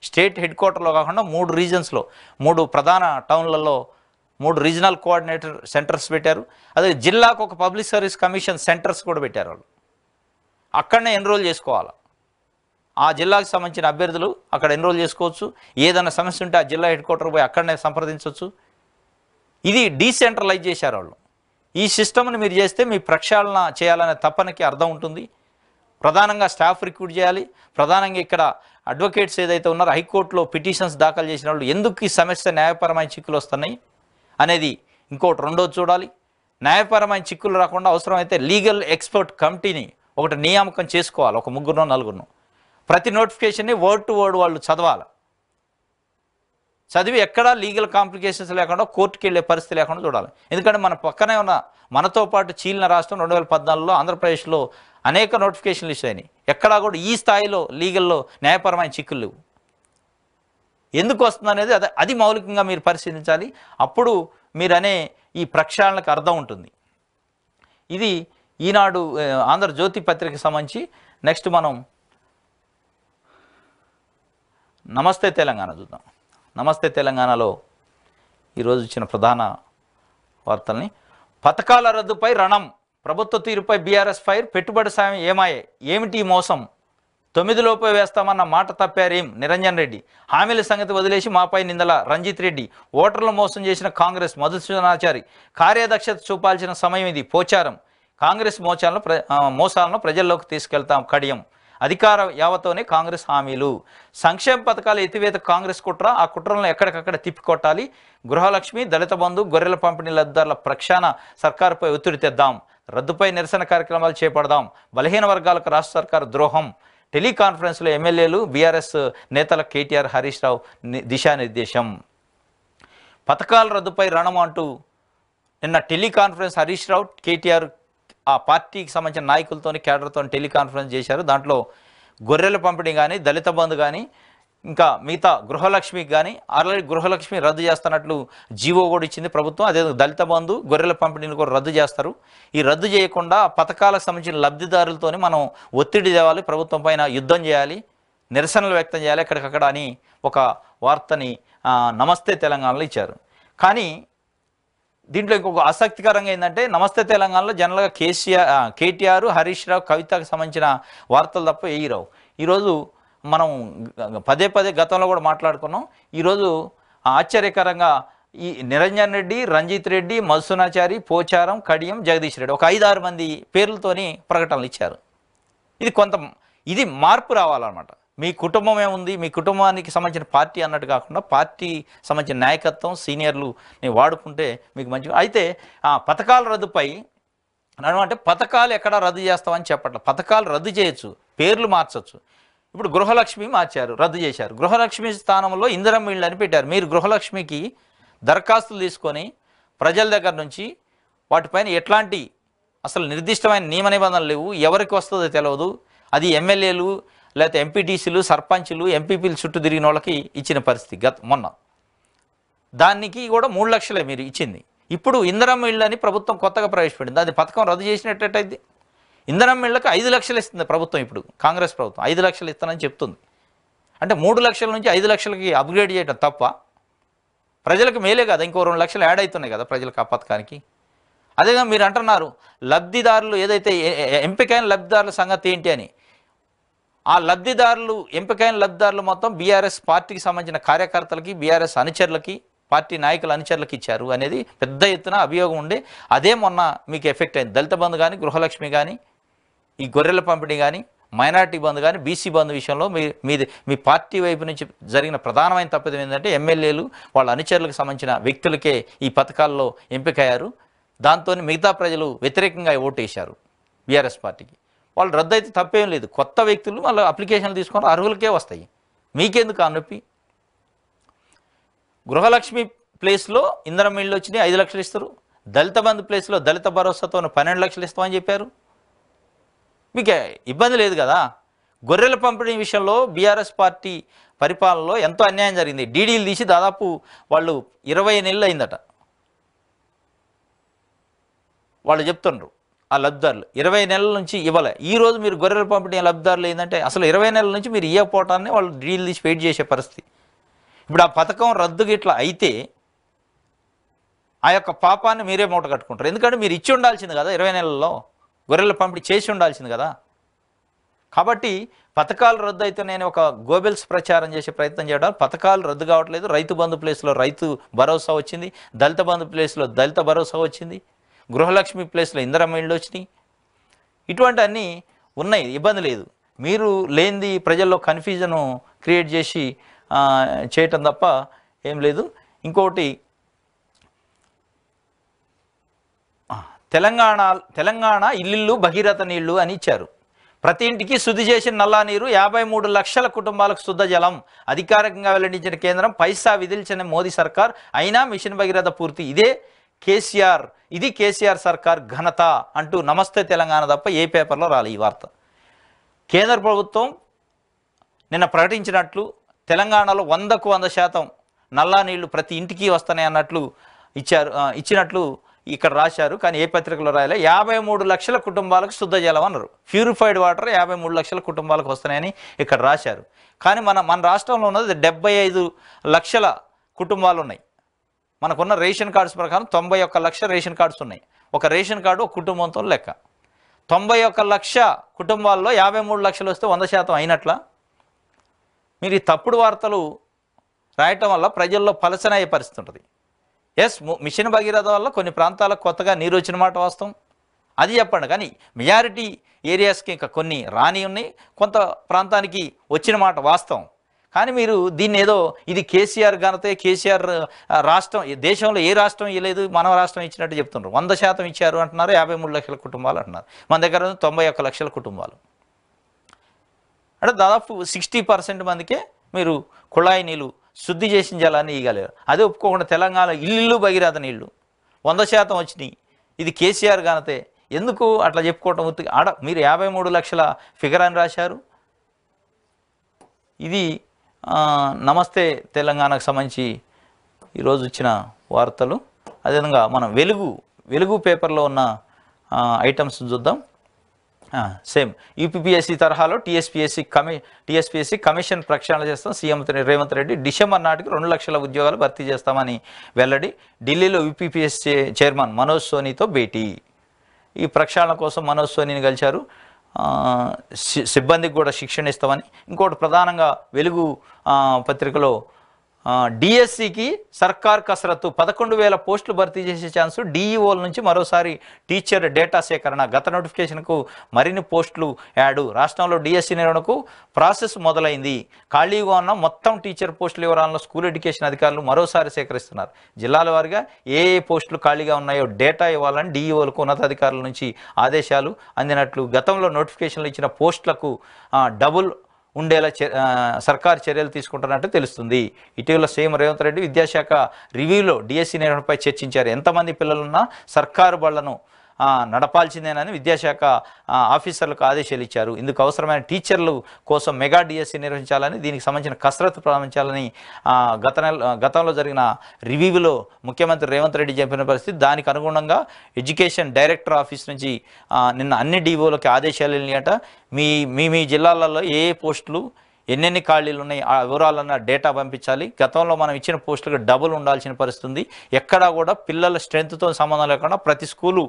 స్టేట్ హెడ్ క్వార్టర్లో కాకుండా 3 రీజన్స్లో, 3 ప్రధాన టౌన్లలో 3 రీజనల్ కోఆర్డినేటర్ సెంటర్స్ పెట్టారు. అదే జిల్లాకు ఒక పబ్లిక్ సర్వీస్ కమిషన్ సెంటర్స్ కూడా పెట్టారు. వాళ్ళు అక్కడనే ఎన్రోల్ చేసుకోవాలి. ఆ జిల్లాకు సంబంధించిన అభ్యర్థులు అక్కడ ఎన్రోల్ చేసుకోవచ్చు. ఏదైనా సమస్య ఉంటే ఆ జిల్లా హెడ్ క్వార్టర్ పోయి అక్కడనే సంప్రదించవచ్చు. ఇది డీసెంట్రలైజ్ చేశారు వాళ్ళు. ఈ సిస్టమ్ని మీరు చేస్తే మీ ప్రక్షాళన చేయాలనే తపనకి అర్థం ఉంటుంది. ప్రధానంగా స్టాఫ్ రిక్రూట్ చేయాలి. ప్రధానంగా ఇక్కడ అడ్వకేట్స్ ఏదైతే ఉన్నారో హైకోర్టులో పిటిషన్స్ దాఖలు చేసిన వాళ్ళు ఎందుకు ఈ సమస్య న్యాయపరమైన చిక్కులు వస్తున్నాయి అనేది ఇంకోటి రెండోది చూడాలి. న్యాయపరమైన చిక్కులు రాకుండా అవసరమైతే లీగల్ ఎక్స్పర్ట్ కమిటీని ఒకటి నియామకం చేసుకోవాలి. ఒక 3 4 ప్రతి నోటిఫికేషన్ని వర్డ్ టు వర్డ్ వాళ్ళు చదవాలి. చదివి ఎక్కడా లీగల్ కాంప్లికేషన్స్ లేకుండా కోర్టుకి వెళ్ళే పరిస్థితి లేకుండా చూడాలి. ఎందుకంటే మన పక్కనే ఉన్న మనతో పాటు చీలిన రాష్ట్రం 2014లో ఆంధ్రప్రదేశ్లో అనేక నోటిఫికేషన్లు ఇష్యూ అయినాయి. ఎక్కడా కూడా ఈ స్థాయిలో లీగల్లో న్యాయపరమైన చిక్కులు లేవు. ఎందుకు వస్తుంది అనేది అది మౌలికంగా మీరు పరిశీలించాలి. అప్పుడు మీరనే ఈ ప్రక్షాళనకు అర్థం ఉంటుంది. ఇది ఈనాడు ఆంధ్రజ్యోతి పత్రికకి సంబంధించి. నెక్స్ట్ మనం నమస్తే తెలంగాణ చూద్దాం. నమస్తే తెలంగాణలో ఈరోజు ఇచ్చిన ప్రధాన వార్తల్ని. పథకాల రద్దుపై రణం, ప్రభుత్వ తీరుపై బీఆర్ఎస్ ఫైర్, పెట్టుబడి సాయం ఏమిటి మోసం, 9 లోపే వేస్తామన్న మాట తప్పారేం నిరంజన్ రెడ్డి, హామీల సంగతి వదిలేసి మాపై నిందల రంజిత్ రెడ్డి, ఓటర్లు మోసం చేసిన కాంగ్రెస్ మధుసూదనాచారి, కార్యదక్షత చూపాల్సిన సమయం ఇది, పోచారం, కాంగ్రెస్ మోసాలను ప్రజల్లోకి తీసుకెళ్తాం కడియం, అధికార యావతోనే కాంగ్రెస్ హామీలు, సంక్షేమ పథకాల ఎత్తివేత కాంగ్రెస్ కుట్ర, ఆ కుట్రలను ఎక్కడికక్కడ తిప్పికొట్టాలి, గృహలక్ష్మి, దళిత బంధు, గొర్రెల పంపిణీ లబ్ధిదారుల ప్రక్షాళన, సర్కారుపై ఒత్తిడి తెద్దాం, రద్దుపై నిరసన కార్యక్రమాలు చేపడదాం, బలహీన వర్గాలకు రాష్ట్ర సర్కారు ద్రోహం, టెలికాన్ఫరెన్స్లో ఎమ్మెల్యేలు, బీఆర్ఎస్ నేతల కేటీఆర్, హరీష్ రావు దిశానిర్దేశం. పథకాల రద్దుపై రణం అంటూ నిన్న టెలికాన్ఫరెన్స్ హరీష్ రావు, కేటీఆర్ ఆ పార్టీకి సంబంధించిన నాయకులతో కేడర్తో టెలికాన్ఫరెన్స్ చేశారు. దాంట్లో గొర్రెల పంపిణీ కానీ, దళిత బంధు కానీ, ఇంకా మిగతా గృహలక్ష్మికి కానీ, ఆల్రెడీ గృహలక్ష్మి రద్దు చేస్తున్నట్లు జీవో కూడా ఇచ్చింది ప్రభుత్వం. అదే దళిత బంధు, గొర్రెల పంపిణీని కూడా రద్దు చేస్తారు. ఈ రద్దు చేయకుండా పథకాలకు సంబంధించిన లబ్ధిదారులతోనే మనం ఒత్తిడి తేవాలి, ప్రభుత్వం పైన యుద్ధం చేయాలి, నిరసనలు వ్యక్తం చేయాలి ఎక్కడికక్కడ అని ఒక వార్తని నమస్తే తెలంగాణలో ఇచ్చారు. కానీ దీంట్లో ఇంకొక ఆసక్తికరంగా ఏంటంటే, నమస్తే తెలంగాణలో జనరల్గా కేటీఆర్, హరీష్ రావు, కవితకు సంబంధించిన వార్తలు తప్ప రావు. ఈరోజు మనం పదే గతంలో కూడా మాట్లాడుకున్నాం. ఈరోజు ఆశ్చర్యకరంగా ఈ నిరంజన్ రెడ్డి, రంజిత్ రెడ్డి, మధుసూదనాచారి, పోచారం, కడియం, జగదీష్ రెడ్డి ఒక 5-6 మంది పేర్లతోని ప్రకటనలు ఇచ్చారు. ఇది మార్పు రావాలన్నమాట. మీ కుటుంబం ఏముంది, మీ కుటుంబానికి సంబంధించిన పార్టీ అన్నట్టు కాకుండా పార్టీ సంబంధించిన నాయకత్వం, సీనియర్లుని వాడుకుంటే మీకు మంచిగా. అయితే పథకాల రద్దుపై అంటే పథకాలు ఎక్కడ రద్దు చేస్తామని చెప్పట్ల, పథకాలు రద్దు చేయొచ్చు, పేర్లు మార్చవచ్చు. ఇప్పుడు గృహలక్ష్మి మార్చారు, రద్దు చేశారు. గృహలక్ష్మి స్థానంలో ఇందిరమ్మ ఇళ్ళు అని పెట్టారు. మీరు గృహలక్ష్మికి దరఖాస్తులు తీసుకొని ప్రజల దగ్గర నుంచి వాటిపైన ఎట్లాంటి అసలు నిర్దిష్టమైన నియమ నిబంధనలు లేవు, ఎవరికి వస్తుందో తెలియదు. అది ఎమ్మెల్యేలు లేకపోతే ఎంపీటీసీలు, సర్పంచులు, ఎంపీపీలు చుట్టూ తిరిగిన వాళ్ళకి ఇచ్చిన పరిస్థితి మొన్న. దానికి కూడా 3 లక్షలే మీరు ఇచ్చింది. ఇప్పుడు ఇందిరమ్మ ఇళ్ళు అని ప్రభుత్వం కొత్తగా ప్రవేశపెట్టింది. అది పథకం రద్దు చేసినట్టయితే ఇందిరమ్మ ఇళ్ళకి 5 లక్షలు ఇస్తుంది ప్రభుత్వం. ఇప్పుడు కాంగ్రెస్ ప్రభుత్వం 5 లక్షలు ఇస్తానని చెప్తుంది. అంటే 3 లక్షల నుంచి 5 లక్షలకి అప్గ్రేడ్ చేయడం తప్ప ప్రజలకు మేలే కదా, ఇంకో 2 లక్షలు యాడ్ అవుతున్నాయి కదా ప్రజలకు ఆ పథకానికి. అదేగా మీరు అంటున్నారు లబ్ధిదారులు ఏదైతే ఎంపికైన లబ్ధిదారుల సంగతి ఏంటి అని. ఆ లబ్ధిదారులు ఎంపికైన లబ్ధిదారులు మొత్తం బీఆర్ఎస్ పార్టీకి సంబంధించిన కార్యకర్తలకి, బీఆర్ఎస్ అనుచరులకి, పార్టీ నాయకుల అనుచరులకు ఇచ్చారు అనేది పెద్ద ఎత్తున అభియోగం ఉండే. అదే మొన్న మీకు ఎఫెక్ట్ అయింది. దళిత బంధు కానీ, గృహలక్ష్మి కానీ, ఈ గొర్రెల పంపిణీ కానీ, మైనార్టీ బంధు కానీ, బీసీ బంధు విషయంలో మీ పార్టీ వైపు నుంచి జరిగిన ప్రధానమైన తప్పిదం ఏంటంటే ఎమ్మెల్యేలు వాళ్ళ అనుచరులకు సంబంధించిన వ్యక్తులకే ఈ పథకాల్లో ఎంపికయ్యారు. దాంతో మిగతా ప్రజలు వ్యతిరేకంగా ఓటేశారు బీఆర్ఎస్ పార్టీకి. వాళ్ళు రద్దు అయితే తప్పేం లేదు. కొత్త వ్యక్తులు వాళ్ళ అప్లికేషన్లు తీసుకొని అర్హులకే వస్తాయి. మీకెందుకు ఆ నొప్పి? గృహలక్ష్మి ప్లేస్లో ఇందిరమ్మ ఇళ్ళు వచ్చినాయి, 5 లక్షలు ఇస్తారు. దళిత బంధు ప్లేస్లో దళిత భరోసాతో 12 లక్షలు ఇస్తామని చెప్పారు. మీకు ఇబ్బంది లేదు కదా. గొర్రెల పంపిణీ విషయంలో బీఆర్ఎస్ పార్టీ పరిపాలనలో ఎంతో అన్యాయం జరిగింది. డీడీలు తీసి దాదాపు వాళ్ళు 20 నెలలు అయిందట. వాళ్ళు చెప్తున్నారు ఆ లబ్ధిదారులు 20 నెలల నుంచి ఇవ్వలే. ఈరోజు మీరు గొర్రెల పంపిణీ లబ్ధిదారులు ఏంటంటే అసలు 20 నెలల నుంచి మీరు ఇవ్వకపోవటాన్ని వాళ్ళు డీడీలు తీసి వెయిట్ చేసే పరిస్థితి. ఇప్పుడు ఆ పథకం రద్దు గిట్లా అయితే ఆ యొక్క పాపాన్ని మీరే మూట కట్టుకుంటారు. ఎందుకంటే మీరు ఇచ్చి ఉండాల్సింది కదా, 20 నెలల్లో గొర్రెల పంపిణీ చేసి ఉండాల్సింది కదా. కాబట్టి పథకాలు రద్దు అయితే నేను ఒక గోబెల్స్ ప్రచారం చేసే ప్రయత్నం చేయడం, పథకాలు రద్దు కావట్లేదు. రైతు బంధు ప్లేస్లో రైతు భరోసా వచ్చింది, దళిత బంధు ప్లేస్లో దళిత భరోసా వచ్చింది, గృహలక్ష్మి ప్లేస్లో ఇందిరమ్మ ఇళ్ళు వచ్చినాయి. ఇటువంటి అన్నీ ఉన్నాయి, ఇబ్బంది లేదు. మీరు లేనిది ప్రజల్లో కన్ఫ్యూజను క్రియేట్ చేసి చేయటం తప్ప ఏం లేదు. ఇంకోటి, తెలంగాణ ఇల్లు భగీరథ నీళ్లు అని ఇచ్చారు. ప్రతి ఇంటికి శుద్ధి చేసిన నల్లా నీరు, 53 లక్షల కుటుంబాలకు శుద్ధ జలం అధికారికంగా వెల్లడించిన కేంద్రం, పైసా విధిల్చిన మోదీ సర్కార్, అయినా మిషన్ భగీరథ పూర్తి. ఇది కేసీఆర్ సర్కార్ ఘనత అంటూ నమస్తే తెలంగాణ తప్ప ఏ పేపర్లో రాలి ఈ వార్త. కేంద్ర ప్రభుత్వం నిన్న ప్రకటించినట్లు తెలంగాణలో 100కు 100% నల్లా నీళ్లు ప్రతి ఇంటికి వస్తున్నాయి అన్నట్లు ఇచ్చినట్లు ఇక్కడ రాశారు. కానీ ఏ పత్రికలో రాయాలి? 53 లక్షల కుటుంబాలకు శుద్ధ జలం అన్నారు. ప్యూరిఫైడ్ వాటర్ 53 లక్షల కుటుంబాలకు వస్తున్నాయని ఇక్కడ రాశారు. కానీ మన రాష్ట్రంలో ఉన్నది 75 లక్షల కుటుంబాలు ఉన్నాయి. మనకున్న రేషన్ కార్డ్స్ ప్రకారం 91 లక్ష రేషన్ కార్డ్స్ ఉన్నాయి. ఒక రేషన్ కార్డు ఒక కుటుంబంతో లెక్క. 91 లక్ష కుటుంబాల్లో 53 లక్షలు వస్తే 100% అయినట్లా? మీరు ఈ తప్పుడు వార్తలు రాయటం వల్ల ప్రజల్లో పలసనయ్యే పరిస్థితి ఉంటుంది. ఎస్, మిషన్ భగీరథ వల్ల కొన్ని ప్రాంతాలకు కొత్తగా నీరు వచ్చిన మాట వాస్తవం, అది చెప్పండి. కానీ మెజారిటీ ఏరియాస్కి ఇంకా కొన్ని రాని ఉన్నాయి, కొంత ప్రాంతానికి వచ్చిన మాట వాస్తవం. కానీ మీరు దీన్ని ఏదో ఇది కేసీఆర్ ఘనతే, కేసీఆర్ రాష్ట్రం, దేశంలో ఏ రాష్ట్రం ఇవ్వలేదు, మన రాష్ట్రం ఇచ్చినట్టు చెప్తున్నారు. 100% ఇచ్చారు అంటున్నారు, 53 లక్షల కుటుంబాలు అంటున్నారు. మన దగ్గర 91 లక్షల కుటుంబాలు అంటే దాదాపు 60% మందికే మీరు కుళాయి నీళ్ళు శుద్ధి చేసిన జలాన్ని ఇవ్వగలేరు. అదే ఒప్పుకోకుండా తెలంగాణ ఇల్లు భగీరథ నీళ్లు 100% వచ్చినాయి, ఇది కేసీఆర్ ఘనతే. ఎందుకు అట్లా చెప్పుకోవటం? మీరు 53 లక్షల ఫిగర్ అని రాశారు. ఇది నమస్తే తెలంగాణకు సంబంధించి ఈరోజు వచ్చిన వార్తలు. అదేవిధంగా మనం వెలుగు పేపర్లో ఉన్న ఐటమ్స్ చూద్దాం. సేమ్ యూపీపీఎస్సీ తరహాలో టీఎస్పీఎస్సీ కమిషన్ ప్రక్షాళన చేస్తాం. సీఎం రేవంత్ రెడ్డి డిసెంబర్ నాటికి 2 లక్షల ఉద్యోగాలు భర్తీ చేస్తామని వెల్లడి. ఢిల్లీలో యూపీపీఎస్సీ చైర్మన్ మనోజ్ సోనీతో భేటీ. ఈ ప్రక్షాళన కోసం మనోజ్ సోనీని కలిశారు. సిబ్బందికి కూడా శిక్షణ ఇస్తామని. ఇంకోటి ప్రధానంగా వెలుగు పత్రికలో డిఎస్సికి సర్కార్ కసరత్తు, 11,000 పోస్టులు భర్తీ చేసే ఛాన్సు, డిఈఓల నుంచి మరోసారి టీచర్ డేటా సేకరణ, గత నోటిఫికేషన్కు మరిన్ని పోస్టులు యాడు. రాష్ట్రంలో డిఎస్సి నిర్వహణకు ప్రాసెస్ మొదలైంది. ఖాళీగా ఉన్న మొత్తం టీచర్ పోస్టుల వివరాలను స్కూల్ ఎడ్యుకేషన్ అధికారులు మరోసారి సేకరిస్తున్నారు. జిల్లాల వారీగా ఏ పోస్టులు ఖాళీగా ఉన్నాయో డేటా ఇవ్వాలని డిఈఓలకు ఉన్నతాధికారుల నుంచి ఆదేశాలు అందినట్లు, గతంలో నోటిఫికేషన్లు ఇచ్చిన పోస్టులకు డబుల్ ఉండేలా సర్కారు చర్యలు తీసుకుంటున్నట్టు తెలుస్తుంది. ఇటీవల సీఎం రేవంత్ రెడ్డి విద్యాశాఖ రివ్యూలో డిఎస్సి నిర్వహణపై చర్చించారు. ఎంతమంది పిల్లలున్నా సర్కారు బళ్లను నడపాల్సిందేనని విద్యాశాఖ ఆఫీసర్లకు ఆదేశాలు ఇచ్చారు. ఇందుకు అవసరమైన టీచర్లు కోసం మెగా డిఎస్సి నిర్వహించాలని, దీనికి సంబంధించిన కసరత్తు ప్రారంభించాలని గతంలో జరిగిన రివ్యూలో ముఖ్యమంత్రి రేవంత్ రెడ్డి చెప్పిన పరిస్థితి. దానికి అనుగుణంగా ఎడ్యుకేషన్ డైరెక్టర్ ఆఫీస్ నుంచి నిన్న అన్ని డిఓలకి ఆదేశాలు వెళ్ళినాయట. మీ జిల్లాలలో ఏ పోస్టులు ఎన్నెన్ని ఖాళీలు ఉన్నాయి ఆ వివరాలన్న డేటా పంపించాలి. గతంలో మనం ఇచ్చిన పోస్టులకు డబుల్ ఉండాల్సిన పరిస్థితి ఉంది. ఎక్కడా కూడా పిల్లల స్ట్రెంత్తో సంబంధం లేకుండా ప్రతి స్కూలు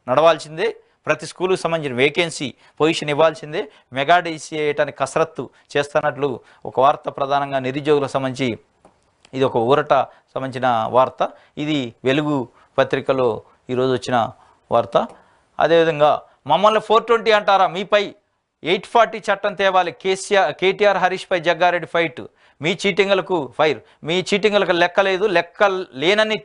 నడవాల్సిందే, ప్రతి స్కూలుకు సంబంధించిన వేకెన్సీ పొజిషన్ ఇవ్వాల్సిందే. మెగా డిఎస్సి వేయటానికి కసరత్తు చేస్తున్నట్లు ఒక వార్త ప్రధానంగా నిరుద్యోగులకు సంబంధించి ఇది ఒక ఊరట సంబంధించిన వార్త. ఇది వెలుగు పత్రికలో ఈరోజు వచ్చిన వార్త. అదేవిధంగా మమ్మల్ని 420 అంటారా, మీపై 840 చట్టం తేవాలి, కేటీఆర్ హరీష్పై జగ్గారెడ్డి ఫైట్, మీ చీటింగులకు ఫైర్, మీ చీటింగులకు లెక్కలేదు, లెక్క లేనని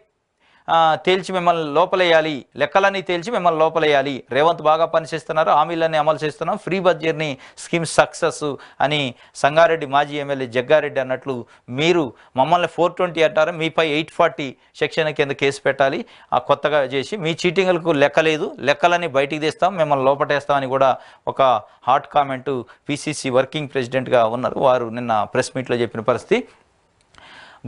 తేల్చి మిమ్మల్ని లోపలేయాలి, లెక్కలన్నీ తేల్చి మిమ్మల్ని లోపలేయాలి. రేవంత్ బాగా పనిచేస్తున్నారు, హామీలన్నీ అమలు చేస్తున్నాం, free bus journey scheme success అని సంగారెడ్డి మాజీ ఎమ్మెల్యే జగ్గారెడ్డి అన్నట్లు మీరు మమ్మల్ని 420 అంటారు, మీపై 840 సెక్షన్ కింద కేసు పెట్టాలి కొత్తగా చేసి, మీ చీటింగులకు లెక్కలేదు, లెక్కలన్నీ బయటికి తీస్తాం, మిమ్మల్ని లోపటేస్తామని కూడా ఒక హాట్ కామెంటు పిసిసి వర్కింగ్ ప్రెసిడెంట్గా ఉన్నారు వారు నిన్న ప్రెస్ మీట్లో చెప్పిన పరిస్థితి.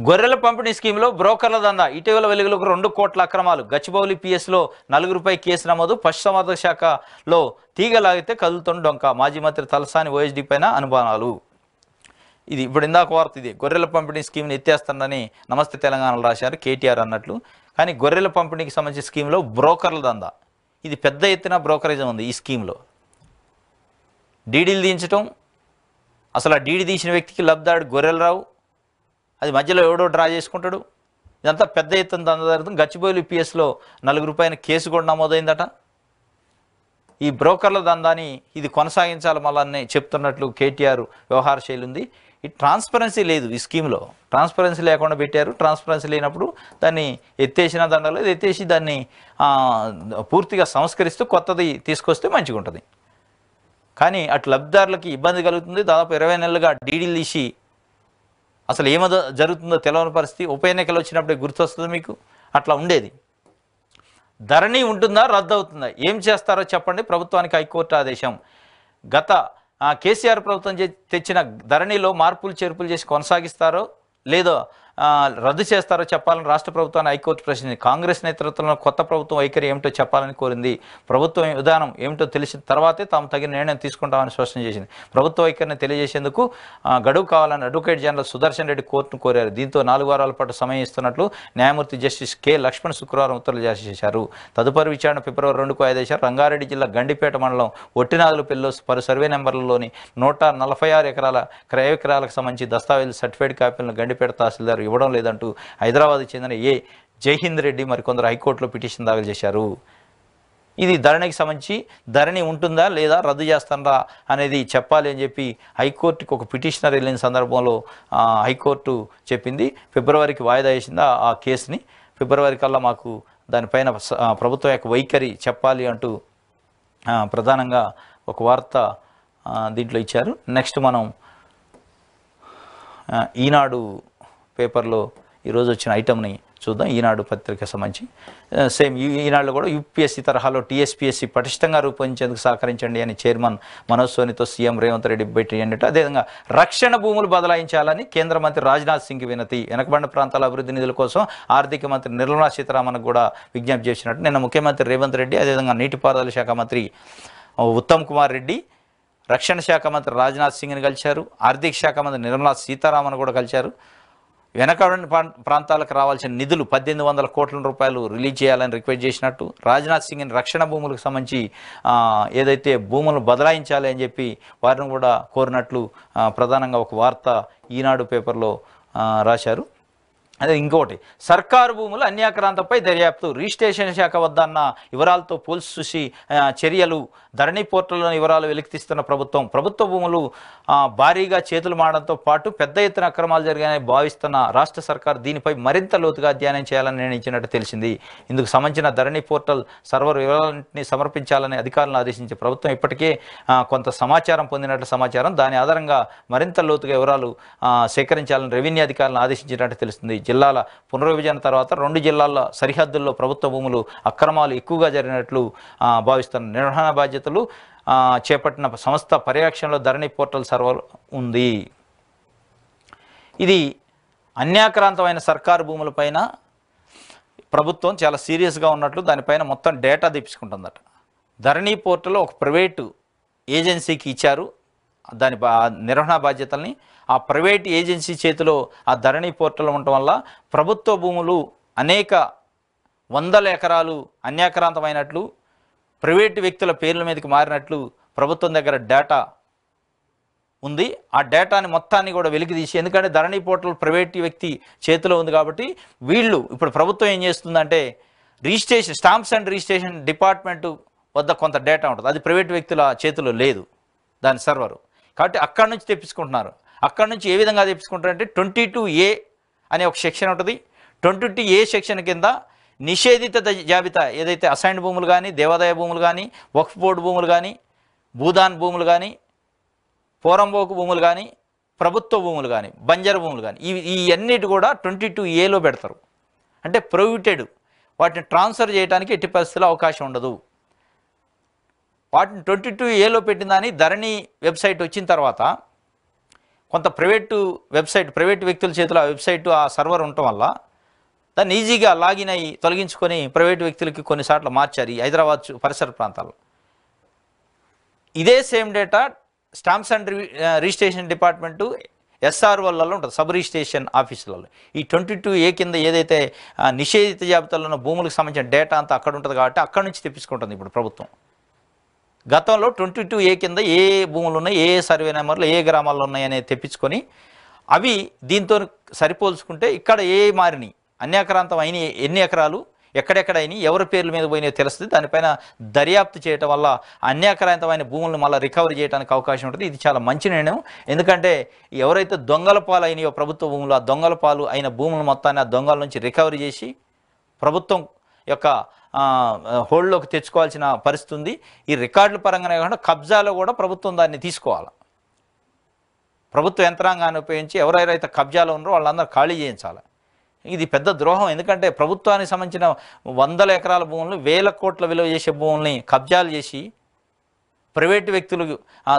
గొర్రెల పంపిణీ స్కీమ్లో బ్రోకర్ల దందా, ఇటీవల వెలుగులోకి 2 కోట్ల అక్రమాలు, గచ్చిబౌలి పిఎస్లో 4 కేసు నమోదు, పశుసంవర్ధక శాఖలో తీగలాగితే కదులుతున్న డొంక, మాజీ మంత్రి తలసాని ఓఎస్డీ పైన అనుమానాలు. ఇది ఇప్పుడు ఇందాక వార్త, ఇది గొర్రెల పంపిణీ స్కీమ్ని ఎత్తేస్తుందని నమస్తే తెలంగాణలో రాశారు కేటీఆర్ అన్నట్లు. కానీ గొర్రెల పంపిణీకి సంబంధించిన స్కీమ్లో బ్రోకర్ల దందా, ఇది పెద్ద ఎత్తున బ్రోకరేజ్ ఉంది. ఈ స్కీమ్లో డీడీలు దించడం, అసలు ఆ డీడీ తీసిన వ్యక్తికి లబ్ధాడు గొర్రెలు రావు, అది మధ్యలో ఎవడో డ్రా చేసుకుంటాడు. ఇదంతా పెద్ద ఎత్తున దందా జరుగుతుంది. గచ్చిబౌలి పిఎస్లో 4 పైన కేసు కూడా నమోదైందట. ఈ బ్రోకర్ల దందాని ఇది కొనసాగించాలి మళ్ళీ చెప్తున్నట్లు కేటీఆర్ వ్యవహార శైలి ఉంది. ఈ ట్రాన్స్పరెన్సీ లేదు ఈ స్కీమ్లో. ట్రాన్స్పరెన్సీ లేకుండా పెట్టారు. ట్రాన్స్పరెన్సీ లేనప్పుడు దాన్ని ఎత్తేసిన దండలు ఎత్తేసి దాన్ని పూర్తిగా సంస్కరిస్తూ కొత్తది తీసుకొస్తే మంచిగా ఉంటుంది. కానీ అటు లబ్ధిదారులకి ఇబ్బంది కలుగుతుంది. దాదాపు 20 నెలలుగా డీడీలు తీసి అసలు ఏమో జరుగుతుందో తెలియని పరిస్థితి. ఉప ఎన్నికలు వచ్చినప్పుడే గుర్తొస్తుంది మీకు. అట్లా ఉండేది. ధరణి ఉంటుందా, రద్దు అవుతుందా, ఏం చేస్తారో చెప్పండి. ప్రభుత్వానికి హైకోర్టు ఆదేశం. గత కేసీఆర్ ప్రభుత్వం తెచ్చిన ధరణిలో మార్పులు చేర్పులు చేసి కొనసాగిస్తారో లేదో రద్దు చేస్తారో చెప్పాలని రాష్ట్ర ప్రభుత్వాన్ని హైకోర్టు ప్రశ్నించింది. కాంగ్రెస్ నేతృత్వంలో కొత్త ప్రభుత్వం వైఖరి ఏమిటో చెప్పాలని కోరింది. ప్రభుత్వం విధానం ఏమిటో తెలిసిన తర్వాతే తాము తగిన నిర్ణయం తీసుకుంటామని స్పష్టం చేసింది. ప్రభుత్వ వైఖరిని తెలియజేసేందుకు గడువు కావాలని అడ్వకేట్ జనరల్ సుదర్శన్ రెడ్డి కోర్టును కోరారు. దీంతో 4 వారాల పాటు సమయం ఇస్తున్నట్లు న్యాయమూర్తి జస్టిస్ కె లక్ష్మణ్ శుక్రవారం ఉత్తర్వులు జారీ చేశారు. తదుపరి విచారణ ఫిబ్రవరి 2కు ఆదేశారు. రంగారెడ్డి జిల్లా గండిపేట మండలం ఒట్టినాగులపల్లిలో పలు సర్వే నెంబర్లలోని 146 ఎకరాల క్రయ విక్రయాలకు సంబంధించి దస్తావేజులు సర్టిఫైడ్ కాపీలను గండిపేట తహసీల్దార్ ఇవ్వడం లేదంటూ హైదరాబాద్కు చెందిన జైహింద్ రెడ్డి మరికొందరు హైకోర్టులో పిటిషన్ దాఖలు చేశారు. ఇది ధరణికి సంబంధించి ధరణి ఉంటుందా లేదా రద్దు చేస్తారా అనేది చెప్పాలి అని చెప్పి హైకోర్టుకి ఒక పిటిషనర్ వెళ్ళిన సందర్భంలో హైకోర్టు చెప్పింది. ఫిబ్రవరికి వాయిదా వేసింది ఆ కేసుని. ఫిబ్రవరి కల్లా మాకు దానిపైన ప్రభుత్వం యొక్క వైఖరి చెప్పాలి అంటూ ప్రధానంగా ఒక వార్త దీంట్లో ఇచ్చారు. నెక్స్ట్ మనం ఈనాడు పేపర్లో ఈరోజు వచ్చిన ఐటమ్ని చూద్దాం. ఈనాడు పత్రిక సంబంధించి సేమ్ ఈనాడులో కూడా యూపీఎస్సీ తరహాలో టీఎస్పీఎస్సీ పటిష్టంగా రూపొందించేందుకు సహకరించండి అని చైర్మన్ మనోజ్ సోనితో సీఎం రేవంత్ రెడ్డి భేటీ అన్నట్టు. అదేవిధంగా రక్షణ భూములు బదలాయించాలని కేంద్ర మంత్రి రాజ్నాథ్ సింగ్ వినతి. వెనకబడిన ప్రాంతాల అభివృద్ధి నిధుల కోసం ఆర్థిక మంత్రి నిర్మలా సీతారామన్ కూడా విజ్ఞప్తి చేసినట్టు నిన్న ముఖ్యమంత్రి రేవంత్ రెడ్డి, అదేవిధంగా నీటిపారుదల శాఖ మంత్రి ఉత్తమ్ కుమార్ రెడ్డి, రక్షణ శాఖ మంత్రి రాజ్నాథ్ సింగ్ని కలిశారు. ఆర్థిక శాఖ మంత్రి నిర్మలా సీతారామన్ కూడా కలిశారు. వెనకబడిన ప్రాంతాలకు రావాల్సిన నిధులు 1800 కోట్ల రూపాయలు రిలీజ్ చేయాలని రిక్వెస్ట్ చేసినట్టు, రాజ్నాథ్ సింగ్ని రక్షణ భూములకు సంబంధించి ఏదైతే భూములను బదలాయించాలి అని చెప్పి వారిని కూడా కోరినట్లు ప్రధానంగా ఒక వార్త ఈనాడు పేపర్లో రాశారు. అదే ఇంకోటి, సర్కారు భూములు అన్యాక్రాంతపై దర్యాప్తు. రిజిస్ట్రేషన్ శాఖ వద్ద అన్న వివరాలతో పోల్చి చూసి చర్యలు. ధరణి పోర్టల్లోని వివరాలు వెలికితీస్తున్న ప్రభుత్వం. ప్రభుత్వ భూములు భారీగా చేతులు మారడంతో పాటు పెద్ద ఎత్తున అక్రమాలు జరిగాయని భావిస్తున్న రాష్ట్ర సర్కార్ దీనిపై మరింత లోతుగా అధ్యయనం చేయాలని నిర్ణయించినట్టు తెలిసింది. ఇందుకు సంబంధించిన ధరణి పోర్టల్ సర్వర్ వివరాలన్నింటినీ సమర్పించాలని అధికారులను ఆదేశించి ప్రభుత్వం ఇప్పటికే కొంత సమాచారం పొందినట్లు సమాచారం. దాని ఆధారంగా మరింత లోతుగా వివరాలు సేకరించాలని రెవెన్యూ అధికారులను ఆదేశించినట్టు తెలుస్తుంది. జిల్లాల పునర్విభజన తర్వాత 2 జిల్లాల సరిహద్దుల్లో ప్రభుత్వ భూములు అక్రమాలు ఎక్కువగా జరిగినట్లు భావిస్తున్న నిర్వహణ బాధ్యతలు చేపట్టిన సంస్థ పర్యవేక్షణలో ధరణి పోర్టల్ సర్వర్ ఉంది. ఇది అన్యాక్రాంతమైన సర్కారు భూములపైన ప్రభుత్వం చాలా సీరియస్గా ఉన్నట్లు దానిపైన మొత్తం డేటా తెప్పించుకుంటుందట. ధరణి పోర్టల్ ఒక ప్రైవేటు ఏజెన్సీకి ఇచ్చారు దాని నిర్వహణ బాధ్యతల్ని. ఆ ప్రైవేట్ ఏజెన్సీ చేతిలో ఆ ధరణి పోర్టల్ ఉండటం వల్ల ప్రభుత్వ భూములు అనేక వందల ఎకరాలు అన్యాక్రాంతమైనట్లు, ప్రైవేటు వ్యక్తుల పేర్ల మీదకి మారినట్లు ప్రభుత్వం దగ్గర డేటా ఉంది. ఆ డేటాని మొత్తాన్ని కూడా వెలికి తీసి, ఎందుకంటే ధరణి పోర్టల్ ప్రైవేట్ వ్యక్తి చేతిలో ఉంది కాబట్టి వీళ్ళు ఇప్పుడు ప్రభుత్వం ఏం చేస్తుందంటే registration stamps and registration department వద్ద కొంత డేటా ఉంటుంది. అది ప్రైవేట్ వ్యక్తుల చేతిలో లేదు దాని సర్వరు. కాబట్టి అక్కడి నుంచి తెప్పించుకుంటున్నారు. అక్కడి నుంచి ఏ విధంగా తెప్పించుకుంటారంటే 22A అనే ఒక సెక్షన్ ఉంటుంది. 22A సెక్షన్ కింద నిషేధిత జాబితా ఏదైతే అసైన్డ్ భూములు కానీ, దేవాదాయ భూములు కానీ, వక్ఫ్ బోర్డు భూములు కానీ, భూదాన్ భూములు కానీ, పోరంబోకు భూములు కానీ, ప్రభుత్వ భూములు కానీ, బంజరు భూములు కానీ, ఈ అన్నిటి కూడా 22Aలో పెడతారు. అంటే ప్రొహిబిటెడ్. వాటిని ట్రాన్స్ఫర్ చేయడానికి ఎట్టి పరిస్థితుల్లో అవకాశం ఉండదు. వాటిని 22Aలో పెట్టిందని ధరణి వెబ్సైట్ వచ్చిన తర్వాత కొంత ప్రైవేటు వెబ్సైట్, ప్రైవేటు వ్యక్తుల చేతిలో ఆ వెబ్సైట్ ఆ సర్వర్ ఉండటం వల్ల దాన్ని ఈజీగా లాగిన్ అయ్యి తొలగించుకొని ప్రైవేటు వ్యక్తులకి కొన్నిసార్లు మార్చారు ఈ హైదరాబాద్ పరిసర ప్రాంతాల్లో. ఇదే same data stamps and registration department SROలలో ఉంటుంది, సబ్ రిజిస్ట్రేషన్ ఆఫీసులలో. ఈ 22A కింద ఏదైతే నిషేధిత జాబితాలో ఉన్న భూములకు సంబంధించిన డేటా అంతా అక్కడ ఉంటుంది కాబట్టి అక్కడి నుంచి తెప్పించుకుంటుంది ఇప్పుడు ప్రభుత్వం. గతంలో 22A కింద ఏ భూములు ఉన్నాయి, ఏ సర్వే నెంబర్లు ఏ గ్రామాల్లో ఉన్నాయి అనేది తెప్పించుకొని అవి దీంతో సరిపోల్చుకుంటే ఇక్కడ ఏ మారినాయి, అన్యాక్రాంతం అయిన ఎన్ని ఎకరాలు, ఎక్కడెక్కడ అయినాయి, ఎవరి పేర్ల మీద పోయినాయో తెలుస్తుంది. దానిపైన దర్యాప్తు చేయటం వల్ల అన్యాక్రాంతమైన భూములను మళ్ళీ రికవరీ చేయడానికి అవకాశం ఉంటుంది. ఇది చాలా మంచి నిర్ణయం. ఎందుకంటే ఎవరైతే దొంగల పాలు అయినాయో ప్రభుత్వ భూములు, ఆ దొంగల పాలు అయిన భూముల మొత్తాన్ని ఆ దొంగల నుంచి రికవరీ చేసి ప్రభుత్వం యొక్క హోల్డ్లోకి తెచ్చుకోవాల్సిన పరిస్థితి ఉంది. ఈ రికార్డుల పరంగానే కాకుండా కబ్జాలో కూడా ప్రభుత్వం దాన్ని తీసుకోవాలి. ప్రభుత్వ యంత్రాంగాన్ని ఉపయోగించి ఎవరెవరైతే కబ్జాలో ఉన్నారో వాళ్ళందరూ ఖాళీ చేయించాలి. ఇది పెద్ద ద్రోహం. ఎందుకంటే ప్రభుత్వానికి సంబంధించిన వందల ఎకరాల భూములను, వేల కోట్ల విలువ చేసే భూముల్ని కబ్జాలు చేసి ప్రైవేటు వ్యక్తులు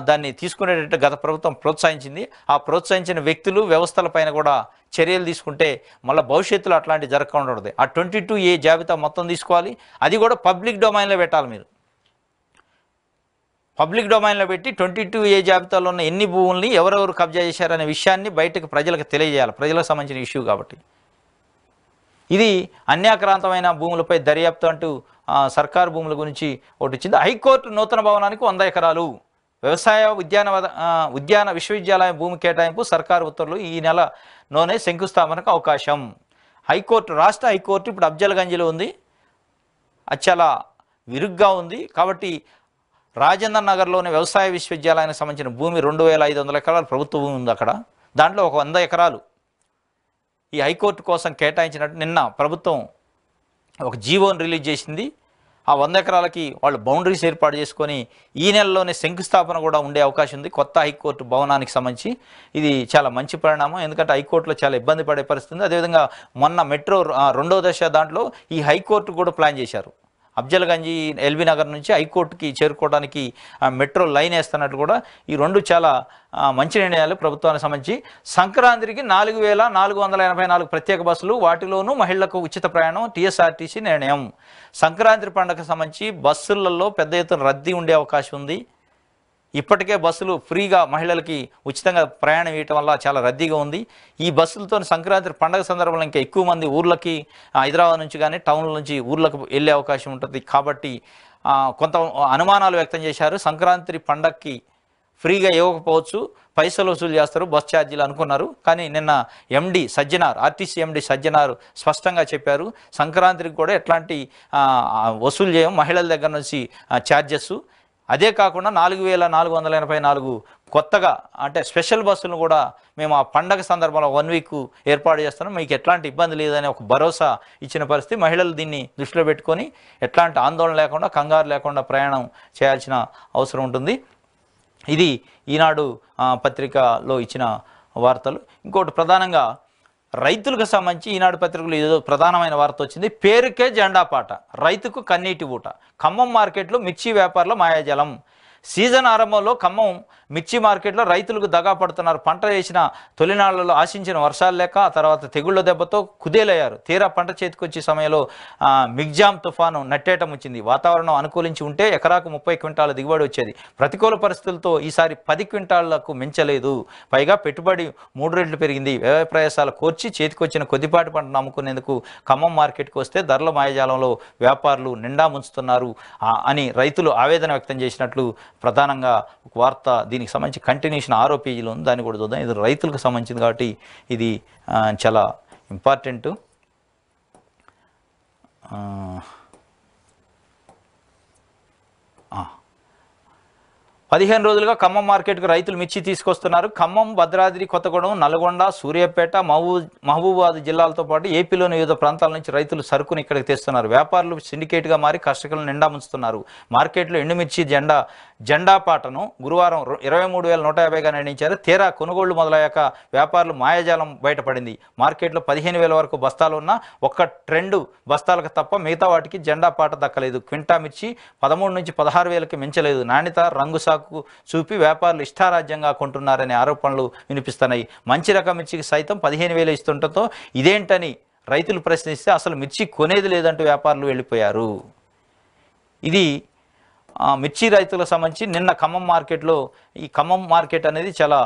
దాన్ని తీసుకునేటట్టు గత ప్రభుత్వం ప్రోత్సహించింది. ఆ ప్రోత్సహించిన వ్యక్తులు వ్యవస్థలపైన కూడా చర్యలు తీసుకుంటే మళ్ళీ భవిష్యత్తులో అట్లాంటి జరగకుండా ఉంటుంది. ఆ 22A జాబితా మొత్తం తీసుకోవాలి. అది కూడా పబ్లిక్ డొమైన్లో పెట్టాలి. మీరు పబ్లిక్ డొమైన్లో పెట్టి 22A జాబితాలో ఉన్న ఎన్ని భూముల్ని ఎవరెవరు కబ్జా చేశారనే విషయాన్ని బయటకు ప్రజలకు తెలియజేయాలి. ప్రజలకు సంబంధించిన ఇష్యూ కాబట్టి ఇది అన్యాక్రాంతమైన భూములపై దర్యాప్తు అంటూ సర్కారు భూముల గురించి ఒకటి వచ్చింది. హైకోర్టు నూతన భవనానికి 100 ఎకరాలు వ్యవసాయ ఉద్యాన విశ్వవిద్యాలయం భూమి కేటాయింపు సర్కారు ఉత్తర్వులు ఈ నెలలోనే శంకుస్థాపనకు అవకాశం. హైకోర్టు, రాష్ట్ర హైకోర్టు ఇప్పుడు అఫ్జల్గంజ్లో ఉంది. అది చాలా విరుగ్గా ఉంది. కాబట్టి రాజేంద్ర నగర్లోని వ్యవసాయ విశ్వవిద్యాలయానికి సంబంధించిన భూమి 2500 ఎకరాలు ప్రభుత్వ భూమి ఉంది అక్కడ. దాంట్లో ఒక 100 ఎకరాలు ఈ హైకోర్టు కోసం కేటాయించినట్టు నిన్న ప్రభుత్వం ఒక జీవోని రిలీజ్ చేసింది. ఆ 100 ఎకరాలకి వాళ్ళు బౌండరీస్ ఏర్పాటు చేసుకొని ఈ నెలలోనే శంకుస్థాపన కూడా ఉండే అవకాశం ఉంది కొత్త హైకోర్టు భవనానికి సంబంధించి. ఇది చాలా మంచి పరిణామం. ఎందుకంటే హైకోర్టులో చాలా ఇబ్బంది పడే పరిస్థితి ఉంది. అదేవిధంగా మొన్న మెట్రో 2వ దశ దాంట్లో ఈ హైకోర్టు కూడా ప్లాన్ చేశారు. అఫ్జల్గంజ్ ఎల్బీ నగర్ నుంచి హైకోర్టుకి చేరుకోవడానికి మెట్రో లైన్ వేస్తున్నట్టు కూడా ఈ రెండు చాలా మంచి నిర్ణయాలు ప్రభుత్వానికి సంబంధించి. సంక్రాంతికి 4484 ప్రత్యేక బస్సులు, వాటిలోనూ మహిళలకు ఉచిత ప్రయాణం టీఎస్ఆర్టీసీ నిర్ణయం. సంక్రాంతి పండుగకు సంబంధించి బస్సులలో పెద్ద ఎత్తున రద్దీ ఉండే అవకాశం ఉంది. ఇప్పటికే బస్సులు ఫ్రీగా మహిళలకి ఉచితంగా ప్రయాణం ఇవ్వటం వల్ల చాలా రద్దీగా ఉంది. ఈ బస్సులతో సంక్రాంతి పండుగ సందర్భంలో ఇంకా ఎక్కువ మంది ఊర్లకి, హైదరాబాద్ నుంచి కానీ టౌన్ల నుంచి ఊర్లకు వెళ్ళే అవకాశం ఉంటుంది. కాబట్టి కొంత అనుమానాలు వ్యక్తం చేశారు. సంక్రాంతి పండగకి ఫ్రీగా ఇవ్వకపోవచ్చు, పైసలు వసూలు చేస్తారు, బస్ ఛార్జీలు అనుకున్నారు. కానీ నిన్న ఎండి సజ్జనార్, ఆర్టీసీ ఎండి సజ్జనార్ స్పష్టంగా చెప్పారు, సంక్రాంతికి కూడా ఎట్లాంటి వసూలు చేయం, మహిళల దగ్గర నుంచి ఛార్జెస్. అదే కాకుండా 4484 కొత్తగా అంటే స్పెషల్ బస్సులను కూడా మేము ఆ పండగ సందర్భంలో 1 వీక్ ఏర్పాటు చేస్తున్నాం, మీకు ఎట్లాంటి ఇబ్బంది లేదని ఒక భరోసా ఇచ్చిన పరిస్థితి. మహిళలు దీన్ని దృష్టిలో పెట్టుకొని ఎట్లాంటి ఆందోళన లేకుండా, కంగారు లేకుండా ప్రయాణం చేయాల్సిన అవసరం ఉంటుంది. ఇది ఈనాడు పత్రికలో ఇచ్చిన వార్తలు. ఇంకోటి ప్రధానంగా రైతులకు సంబంధించి ఈనాడు పత్రికలు ఏదో ప్రధానమైన వార్త వచ్చింది. పేరుకే జెండా పాట, రైతుకు కన్నీటి ఊట. ఖమ్మం మార్కెట్లో మిర్చి వ్యాపారుల మాయాజలం. సీజన్ ఆరంభంలో ఖమ్మం మిర్చి మార్కెట్లో రైతులకు దగా పడుతున్నారు. పంట వేసిన తొలినాళ్లలో ఆశించిన వర్షాలు లేక ఆ తర్వాత తెగుళ్ల దెబ్బతో కుదేలయ్యారు. తీరా పంట చేతికొచ్చే సమయంలో మిగ్జామ్ తుఫాను నట్టేటం వచ్చింది. వాతావరణం అనుకూలించి ఉంటే ఎకరాకు 30 క్వింటాల దిగుబడి వచ్చేది. ప్రతికూల పరిస్థితులతో ఈసారి 10 క్వింటాళ్లకు మించలేదు. పైగా పెట్టుబడి 3 రెట్లు పెరిగింది. వ్యయ ప్రయాసాలు కోర్చి చేతికొచ్చిన కొద్దిపాటి పంటను అమ్ముకునేందుకు ఖమ్మం మార్కెట్కి వస్తే ధరల మాయాజాలంలో వ్యాపారులు నిండా ముంచుతున్నారు అని రైతులు ఆవేదన వ్యక్తం చేసినట్లు ప్రధానంగా ఒక వార్త. దీనికి సంబంధించి కంటిన్యూషన్ 6వ పేజీలో ఉంది, దాన్ని కూడా చూద్దాం. ఇది రైతులకు సంబంధించింది కాబట్టి ఇది చాలా ఇంపార్టెంట్. 15 రోజులుగా ఖమ్మం మార్కెట్కు రైతులు మిర్చి తీసుకొస్తున్నారు. ఖమ్మం, భద్రాద్రి కొత్తగూడెం, నల్గొండ, సూర్యాపేట, మహబూబాబాద్ జిల్లాలతో పాటు ఏపీలోని వివిధ ప్రాంతాల నుంచి రైతులు సరుకుని ఇక్కడికి తెస్తున్నారు. వ్యాపారులు సిండికేట్గా మారి కర్షకులను నిండా ముంచుతున్నారు. మార్కెట్లో ఎండుమిర్చి జెండా పాటను గురువారం 23,150గా నిర్ణయించారు. తీరా కొనుగోళ్లు మొదలయ్యాక వ్యాపారులు మాయాజాలం బయటపడింది. మార్కెట్లో 15,000 వరకు బస్తాలు ఉన్నా ఒక్క 2 బస్తాలకు తప్ప మిగతా వాటికి జెండా పాట దక్కలేదు. క్వింటా మిర్చి 13 నుంచి 16,000కి మించలేదు. నాణ్యత, రంగు సాకు చూపి వ్యాపారులు ఇష్టారాజ్యంగా కొంటున్నారనే ఆరోపణలు వినిపిస్తున్నాయి. మంచి రకం మిర్చికి సైతం 15,000 ఇస్తుండటంతో ఇదేంటని రైతులు ప్రశ్నిస్తే అసలు మిర్చి కొనేది లేదంటూ వ్యాపారులు వెళ్ళిపోయారు. ఇది మిర్చి రైతులకు సంబంధించి నిన్న ఖమ్మం మార్కెట్లో, ఈ ఖమ్మం మార్కెట్ అనేది చాలా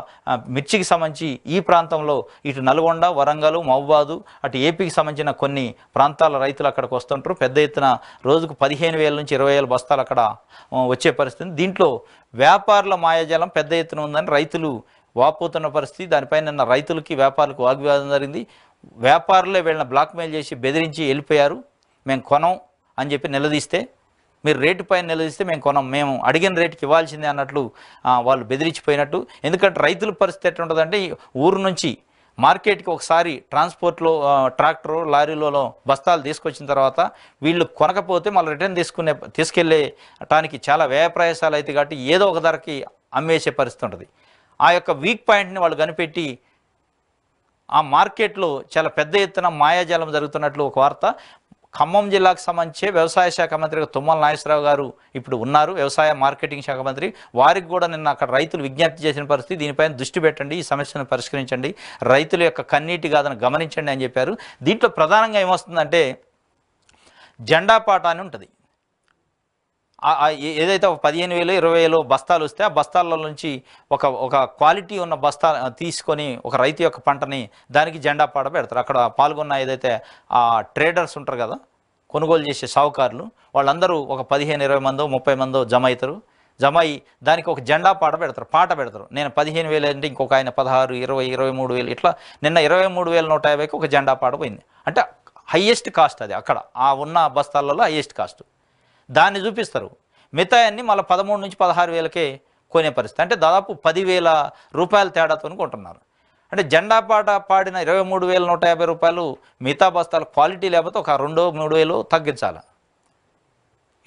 మిర్చికి సంబంధించి ఈ ప్రాంతంలో ఇటు నల్గొండ, వరంగల్, మహబూబాదు, అటు ఏపీకి సంబంధించిన కొన్ని ప్రాంతాల రైతులు అక్కడికి వస్తుంటారు. పెద్ద ఎత్తున రోజుకు 15,000 నుంచి 20,000 బస్తాలు అక్కడ వచ్చే పరిస్థితి. దీంట్లో వ్యాపారుల మాయాజాలం పెద్ద ఎత్తున ఉందని రైతులు వాపోతున్న పరిస్థితి. దానిపైన నిన్న రైతులకి వ్యాపారులకు వాగ్వివాదం జరిగింది. వ్యాపారులే వీళ్ళని బ్లాక్మెయిల్ చేసి బెదిరించి వెళ్ళిపోయారు. మేము కొనం అని చెప్పి నిలదీస్తే, మీరు రేటు పైన నిలదీస్తే మేము కొనం, మేము అడిగిన రేటుకి ఇవ్వాల్సిందే అన్నట్లు వాళ్ళు బెదిరించిపోయినట్టు. ఎందుకంటే రైతుల పరిస్థితి ఎట్లా ఉంటుందంటే, ఊరు నుంచి మార్కెట్కి ఒకసారి ట్రాన్స్పోర్ట్లో ట్రాక్టర్ లారీలలో బస్తాలు తీసుకొచ్చిన తర్వాత వీళ్ళు కొనకపోతే మళ్ళీ రిటర్న్ తీసుకెళ్ళేటానికి చాలా వ్యయ ప్రయాసాలు అయితే కాబట్టి ఏదో ఒక ధరకి అమ్మేసే పరిస్థితి ఉంటుంది. ఆ యొక్క వీక్ పాయింట్ని వాళ్ళు కనిపెట్టి ఆ మార్కెట్లో చాలా పెద్ద ఎత్తున మాయాజాలం జరుగుతున్నట్లు ఒక వార్త. ఖమ్మం జిల్లాకు సంబంధించి వ్యవసాయ శాఖ మంత్రిగా తుమ్మల నాగేశ్వరరావు గారు ఇప్పుడు ఉన్నారు, వ్యవసాయ మార్కెటింగ్ శాఖ మంత్రి. వారికి కూడా నిన్న అక్కడ రైతులు విజ్ఞప్తి చేసిన పరిస్థితి, దీనిపైన దృష్టి పెట్టండి, ఈ సమస్యను పరిష్కరించండి, రైతుల యొక్క కన్నీటి గాథను గమనించండి అని చెప్పారు. దీంట్లో ప్రధానంగా ఏమొస్తుందంటే జెండా పాట అని ఉంటుంది. ఏదైతే 15,000 20,000 బస్తాలు వస్తే ఆ బస్తాల నుంచి ఒక క్వాలిటీ ఉన్న బస్తా తీసుకొని ఒక రైతు యొక్క పంటని దానికి జెండా పాట పెడతారు. అక్కడ పాల్గొన్న ఏదైతే ఆ ట్రేడర్స్ ఉంటారు కదా, కొనుగోలు చేసే సావుకారులు, వాళ్ళందరూ ఒక 15-20 మందో 30 మందో జమ అవుతారు. జమ అయ్యి దానికి ఒక జెండా పాట పెడతారు. నేను 15,000 అంటే ఇంకొక ఆయన 16, 20, 23,000 ఇట్లా నిన్న 23,150కి ఒక జెండా పాట పోయింది. అంటే హయ్యెస్ట్ కాస్ట్ అది, అక్కడ ఆ ఉన్న బస్తాలలో హయ్యెస్ట్ కాస్ట్. దాన్ని చూపిస్తారు. మిగతా అన్ని మళ్ళీ 13 నుంచి 16,000కే కొనే పరిస్థితి. అంటే దాదాపు 10,000 రూపాయల తేడాతో కొంటున్నారు. అంటే జెండా పాట పాడిన 23,150 రూపాయలు మిగతా బస్తాల క్వాలిటీ లేకపోతే ఒక 2-3,000 తగ్గించాలి.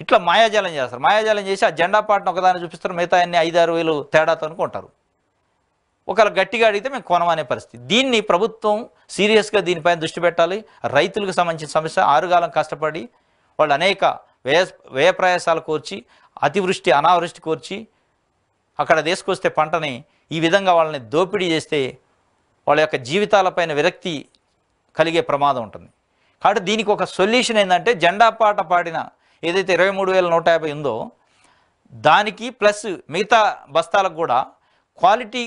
ఇట్లా మాయాజాలం చేస్తారు. మాయాజాలం చేసి ఆ జెండా పాటను ఒకదాన్ని చూపిస్తారు, మిగతా అన్ని 5-6,000 తేడాతో కొంటారు. ఒకవేళ గట్టిగా అడిగితే మేము కొనమనే పరిస్థితి. దీన్ని ప్రభుత్వం సీరియస్గా దీనిపైన దృష్టి పెట్టాలి. రైతులకు సంబంధించిన సమస్య, ఆరుగాలం కష్టపడి వాళ్ళు అనేక వ్యయ ప్రయాసాలు కోర్చి, అతివృష్టి అనావృష్టి కోర్చి అక్కడ తీసుకొస్తే పంటని ఈ విధంగా వాళ్ళని దోపిడీ చేస్తే వాళ్ళ యొక్క జీవితాలపైన విరక్తి కలిగే ప్రమాదం ఉంటుంది. కాబట్టి దీనికి ఒక సొల్యూషన్ ఏంటంటే, జెండా పాట పాడిన ఏదైతే 23,150 ఉందో దానికి ప్లస్ మిగతా బస్తాలకు కూడా క్వాలిటీ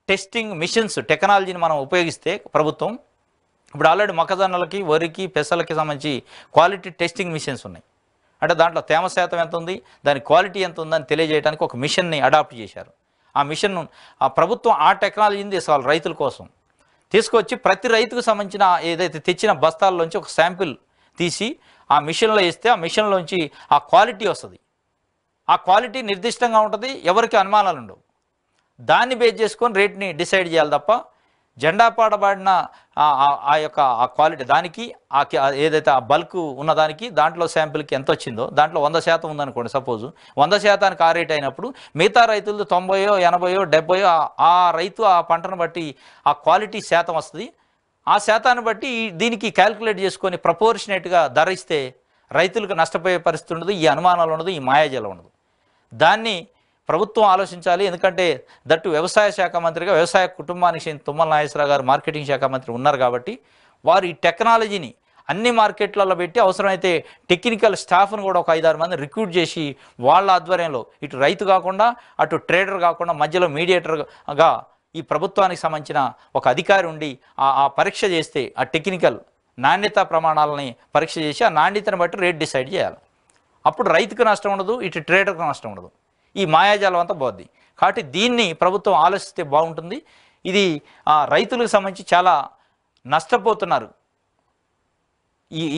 టెస్టింగ్ మిషన్స్ టెక్నాలజీని మనం ఉపయోగిస్తే ప్రభుత్వం, ఇప్పుడు ఆల్రెడీ మొక్కజొన్నలకి, వరికి, పెసలకి సంబంధించి క్వాలిటీ టెస్టింగ్ మిషన్స్ ఉన్నాయి. అంటే దాంట్లో తేమ శాతం ఎంత ఉంది, దాని క్వాలిటీ ఎంత ఉందని తెలియజేయడానికి ఒక మిషన్ని అడాప్ట్ చేశారు. ఆ మిషన్ ఆ ప్రభుత్వం ఆ టెక్నాలజీని తీసుకోవాలి. రైతుల కోసం తీసుకొచ్చి ప్రతి రైతుకు సంబంధించిన ఏదైతే తెచ్చిన బస్తాల్లోంచి ఒక శాంపిల్ తీసి ఆ మిషన్లో వేస్తే ఆ మిషన్లోంచి ఆ క్వాలిటీ వస్తుంది. ఆ క్వాలిటీ నిర్దిష్టంగా ఉంటుంది, ఎవరికి అనుమానాలు ఉండవు. దాన్ని బేస్ చేసుకొని రేట్ని డిసైడ్ చేయాలి తప్ప జెండా పాడబడిన ఆ యొక్క ఆ క్వాలిటీ దానికి ఏదైతే ఆ బల్క్ ఉన్నదానికి దాంట్లో శాంపిల్కి ఎంత వచ్చిందో దాంట్లో 100% ఉందనుకోండి, సపోజు 100%కి ఆ రేట్ అయినప్పుడు మిగతా రైతులతో 90, 80, 70 ఆ రైతు ఆ పంటను బట్టి ఆ క్వాలిటీ శాతం వస్తుంది. ఆ శాతాన్ని బట్టి దీనికి క్యాల్కులేట్ చేసుకొని ప్రపోర్షనేట్గా ధర ఇస్తే రైతులకు నష్టపోయే పరిస్థితి ఉండదు, ఈ అనుమానాలు ఉండదు, ఈ మాయాజాలం ఉండదు. దాన్ని ప్రభుత్వం ఆలోచించాలి. ఎందుకంటే దట్టు వ్యవసాయ శాఖ మంత్రిగా వ్యవసాయ కుటుంబానికి తుమ్మల నాగేశ్వరరావు గారు మార్కెటింగ్ శాఖ మంత్రి ఉన్నారు కాబట్టి వారు ఈ టెక్నాలజీని అన్ని మార్కెట్లలో పెట్టి అవసరమైతే టెక్నికల్ స్టాఫ్ను కూడా ఒక 5-6 మంది రిక్రూట్ చేసి వాళ్ళ ఆధ్వర్యంలో ఇటు రైతు కాకుండా అటు ట్రేడర్ కాకుండా మధ్యలో మీడియేటర్గా ఈ ప్రభుత్వానికి సంబంధించిన ఒక అధికారి ఉండి ఆ పరీక్ష చేస్తే ఆ టెక్నికల్ నాణ్యత ప్రమాణాలని పరీక్ష చేసి ఆ నాణ్యతను బట్టి రేట్ డిసైడ్ చేయాలి. అప్పుడు రైతుకు నష్టం ఉండదు, ఇటు ట్రేడర్కు నష్టం ఉండదు. ఈ మాయాజాలం అంతా పోద్ది. కాబట్టి దీన్ని ప్రభుత్వం ఆలోచిస్తే బాగుంటుంది. ఇది రైతులకు సంబంధించి చాలా నష్టపోతున్నారు.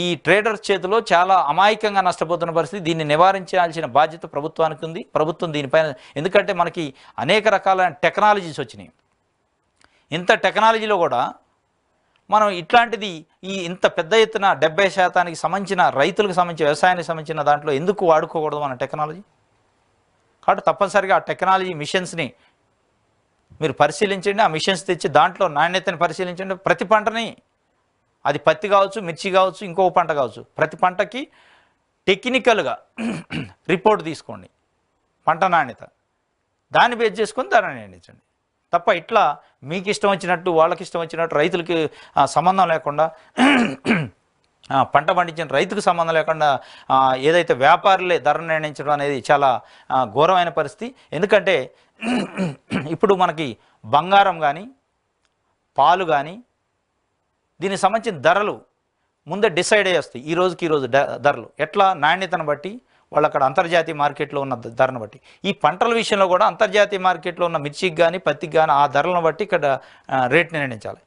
ఈ ట్రేడర్స్ చేతిలో చాలా అమాయకంగా నష్టపోతున్న పరిస్థితి. దీన్ని నివారించాల్సిన బాధ్యత ప్రభుత్వానికి ఉంది. ప్రభుత్వం దీనిపైన, ఎందుకంటే మనకి అనేక రకాలైన టెక్నాలజీస్ వచ్చినాయి. ఇంత టెక్నాలజీలో కూడా మనం ఇట్లాంటిది ఇంత పెద్ద ఎత్తున 70%కి సంబంధించిన రైతులకు సంబంధించి వ్యవసాయానికి సంబంధించిన దాంట్లో ఎందుకు వాడుకోకూడదు మన టెక్నాలజీ? కాబట్టి తప్పనిసరిగా ఆ టెక్నాలజీ మిషన్స్ని మీరు పరిశీలించండి. ఆ మిషన్స్ తెచ్చి దాంట్లో నాణ్యతని పరిశీలించండి. ప్రతి పంటని, అది పత్తి కావచ్చు, మిర్చి కావచ్చు, ఇంకో పంట కావచ్చు, ప్రతి పంటకి టెక్నికల్గా రిపోర్ట్ తీసుకోండి, పంట నాణ్యత, దాన్ని బేస్ చేసుకొని ధర నిర్ణయించండి. తప్ప ఇట్లా మీకు ఇష్టం వచ్చినట్టు వాళ్ళకి ఇష్టం వచ్చినట్టు రైతులకి సంబంధం లేకుండా పంట పండించిన రైతుకు సంబంధం లేకుండా ఏదైతే వ్యాపారులే ధర నిర్ణయించడం అనేది చాలా ఘోరమైన పరిస్థితి. ఎందుకంటే ఇప్పుడు మనకి బంగారం కానీ పాలు కానీ దీనికి సంబంధించిన ధరలు ముందే డిసైడ్ అయ్యి వస్తాయి. ఈ రోజుకి ధరలు ఎట్లా నాణ్యతను బట్టి వాళ్ళు అక్కడ అంతర్జాతీయ మార్కెట్లో ఉన్న ధరను బట్టి, ఈ పంటల విషయంలో కూడా అంతర్జాతీయ మార్కెట్లో ఉన్న మిర్చికి కానీ పత్తికి కానీ ఆ ధరలను బట్టి ఇక్కడ రేట్ నిర్ణయించాలి.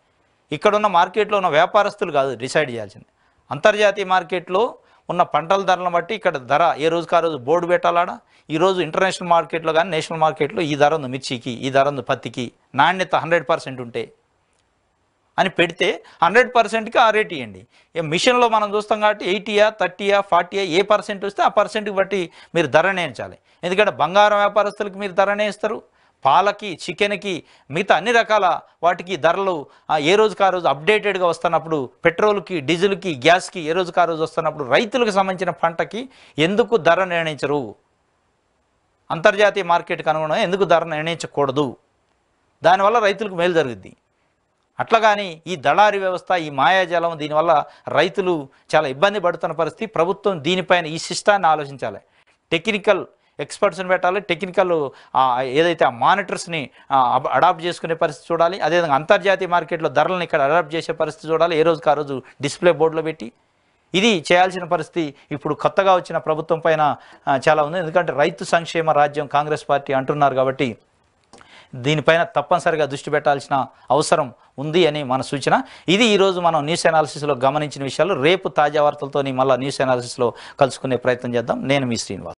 ఇక్కడ ఉన్న మార్కెట్లో ఉన్న వ్యాపారస్తులు కాదు డిసైడ్ చేయాల్సింది. అంతర్జాతీయ మార్కెట్లో ఉన్న పంటల ధరలను బట్టి ఇక్కడ ధర ఏ రోజుకి ఆ రోజు బోర్డు పెట్టాలాడా. ఈరోజు ఇంటర్నేషనల్ మార్కెట్లో కానీ నేషనల్ మార్కెట్లో ఈ ధర ఉంది మిర్చికి, ఈ ధర ఉంది పత్తికి, నాణ్యత 100% ఉంటే అని పెడితే 100%కి ఆ రేట్ ఇవ్వండి. మిషన్లో మనం చూస్తాం కాబట్టి 80యా 30యా 40యా ఏ పర్సెంట్ వస్తే ఆ పర్సెంట్కి బట్టి మీరు ధర నిర్ణయించాలి. ఎందుకంటే బంగారం వ్యాపారస్తులకి మీరు ధర నిర్ణయిస్తారు, పాలకి చికెన్కి మిగతా అన్ని రకాల వాటికి ధరలు ఏ రోజుకి ఆ రోజు అప్డేటెడ్గా వస్తున్నప్పుడు, పెట్రోల్కి డీజిల్కి గ్యాస్కి ఏ రోజుకి ఆ రోజు వస్తున్నప్పుడు రైతులకు సంబంధించిన పంటకి ఎందుకు ధర నిర్ణయించరు? అంతర్జాతీయ మార్కెట్కి అనుగుణంగా ఎందుకు ధర నిర్ణయించకూడదు? దానివల్ల రైతులకు మేలు జరుగుద్ది. అట్లా కానీ ఈ దళారీ వ్యవస్థ, ఈ మాయాజాలం, దీనివల్ల రైతులు చాలా ఇబ్బంది పడుతున్న పరిస్థితి. ప్రభుత్వం దీనిపైన ఈ సిస్టాన్ని ఆలోచించాలి. టెక్నికల్ ఎక్స్పర్ట్స్ని పెట్టాలి, టెక్నికల్ ఏదైతే ఆ మానిటర్స్ని అడాప్ట్ చేసుకునే పరిస్థితి చూడాలి. అదేవిధంగా అంతర్జాతీయ మార్కెట్లో ధరలను ఇక్కడ అడాప్ట్ చేసే పరిస్థితి చూడాలి, ఏ రోజుకి ఆ రోజు డిస్ప్లే బోర్డులో పెట్టి. ఇది చేయాల్సిన పరిస్థితి ఇప్పుడు కొత్తగా వచ్చిన ప్రభుత్వం పైన చాలా ఉంది. ఎందుకంటే రైతు సంక్షేమ రాజ్యం కాంగ్రెస్ పార్టీ అంటున్నారు కాబట్టి దీనిపైన తప్పనిసరిగా దృష్టి పెట్టాల్సిన అవసరం ఉంది అని మన సూచన. ఇది ఈరోజు మనం న్యూస్ అనాలిసిస్లో గమనించిన విషయాలు. రేపు తాజా వార్తలతో మళ్ళీ న్యూస్ అనాలిసిస్లో కలుసుకునే ప్రయత్నం చేద్దాం. నేను మీ శ్రీనివాస్.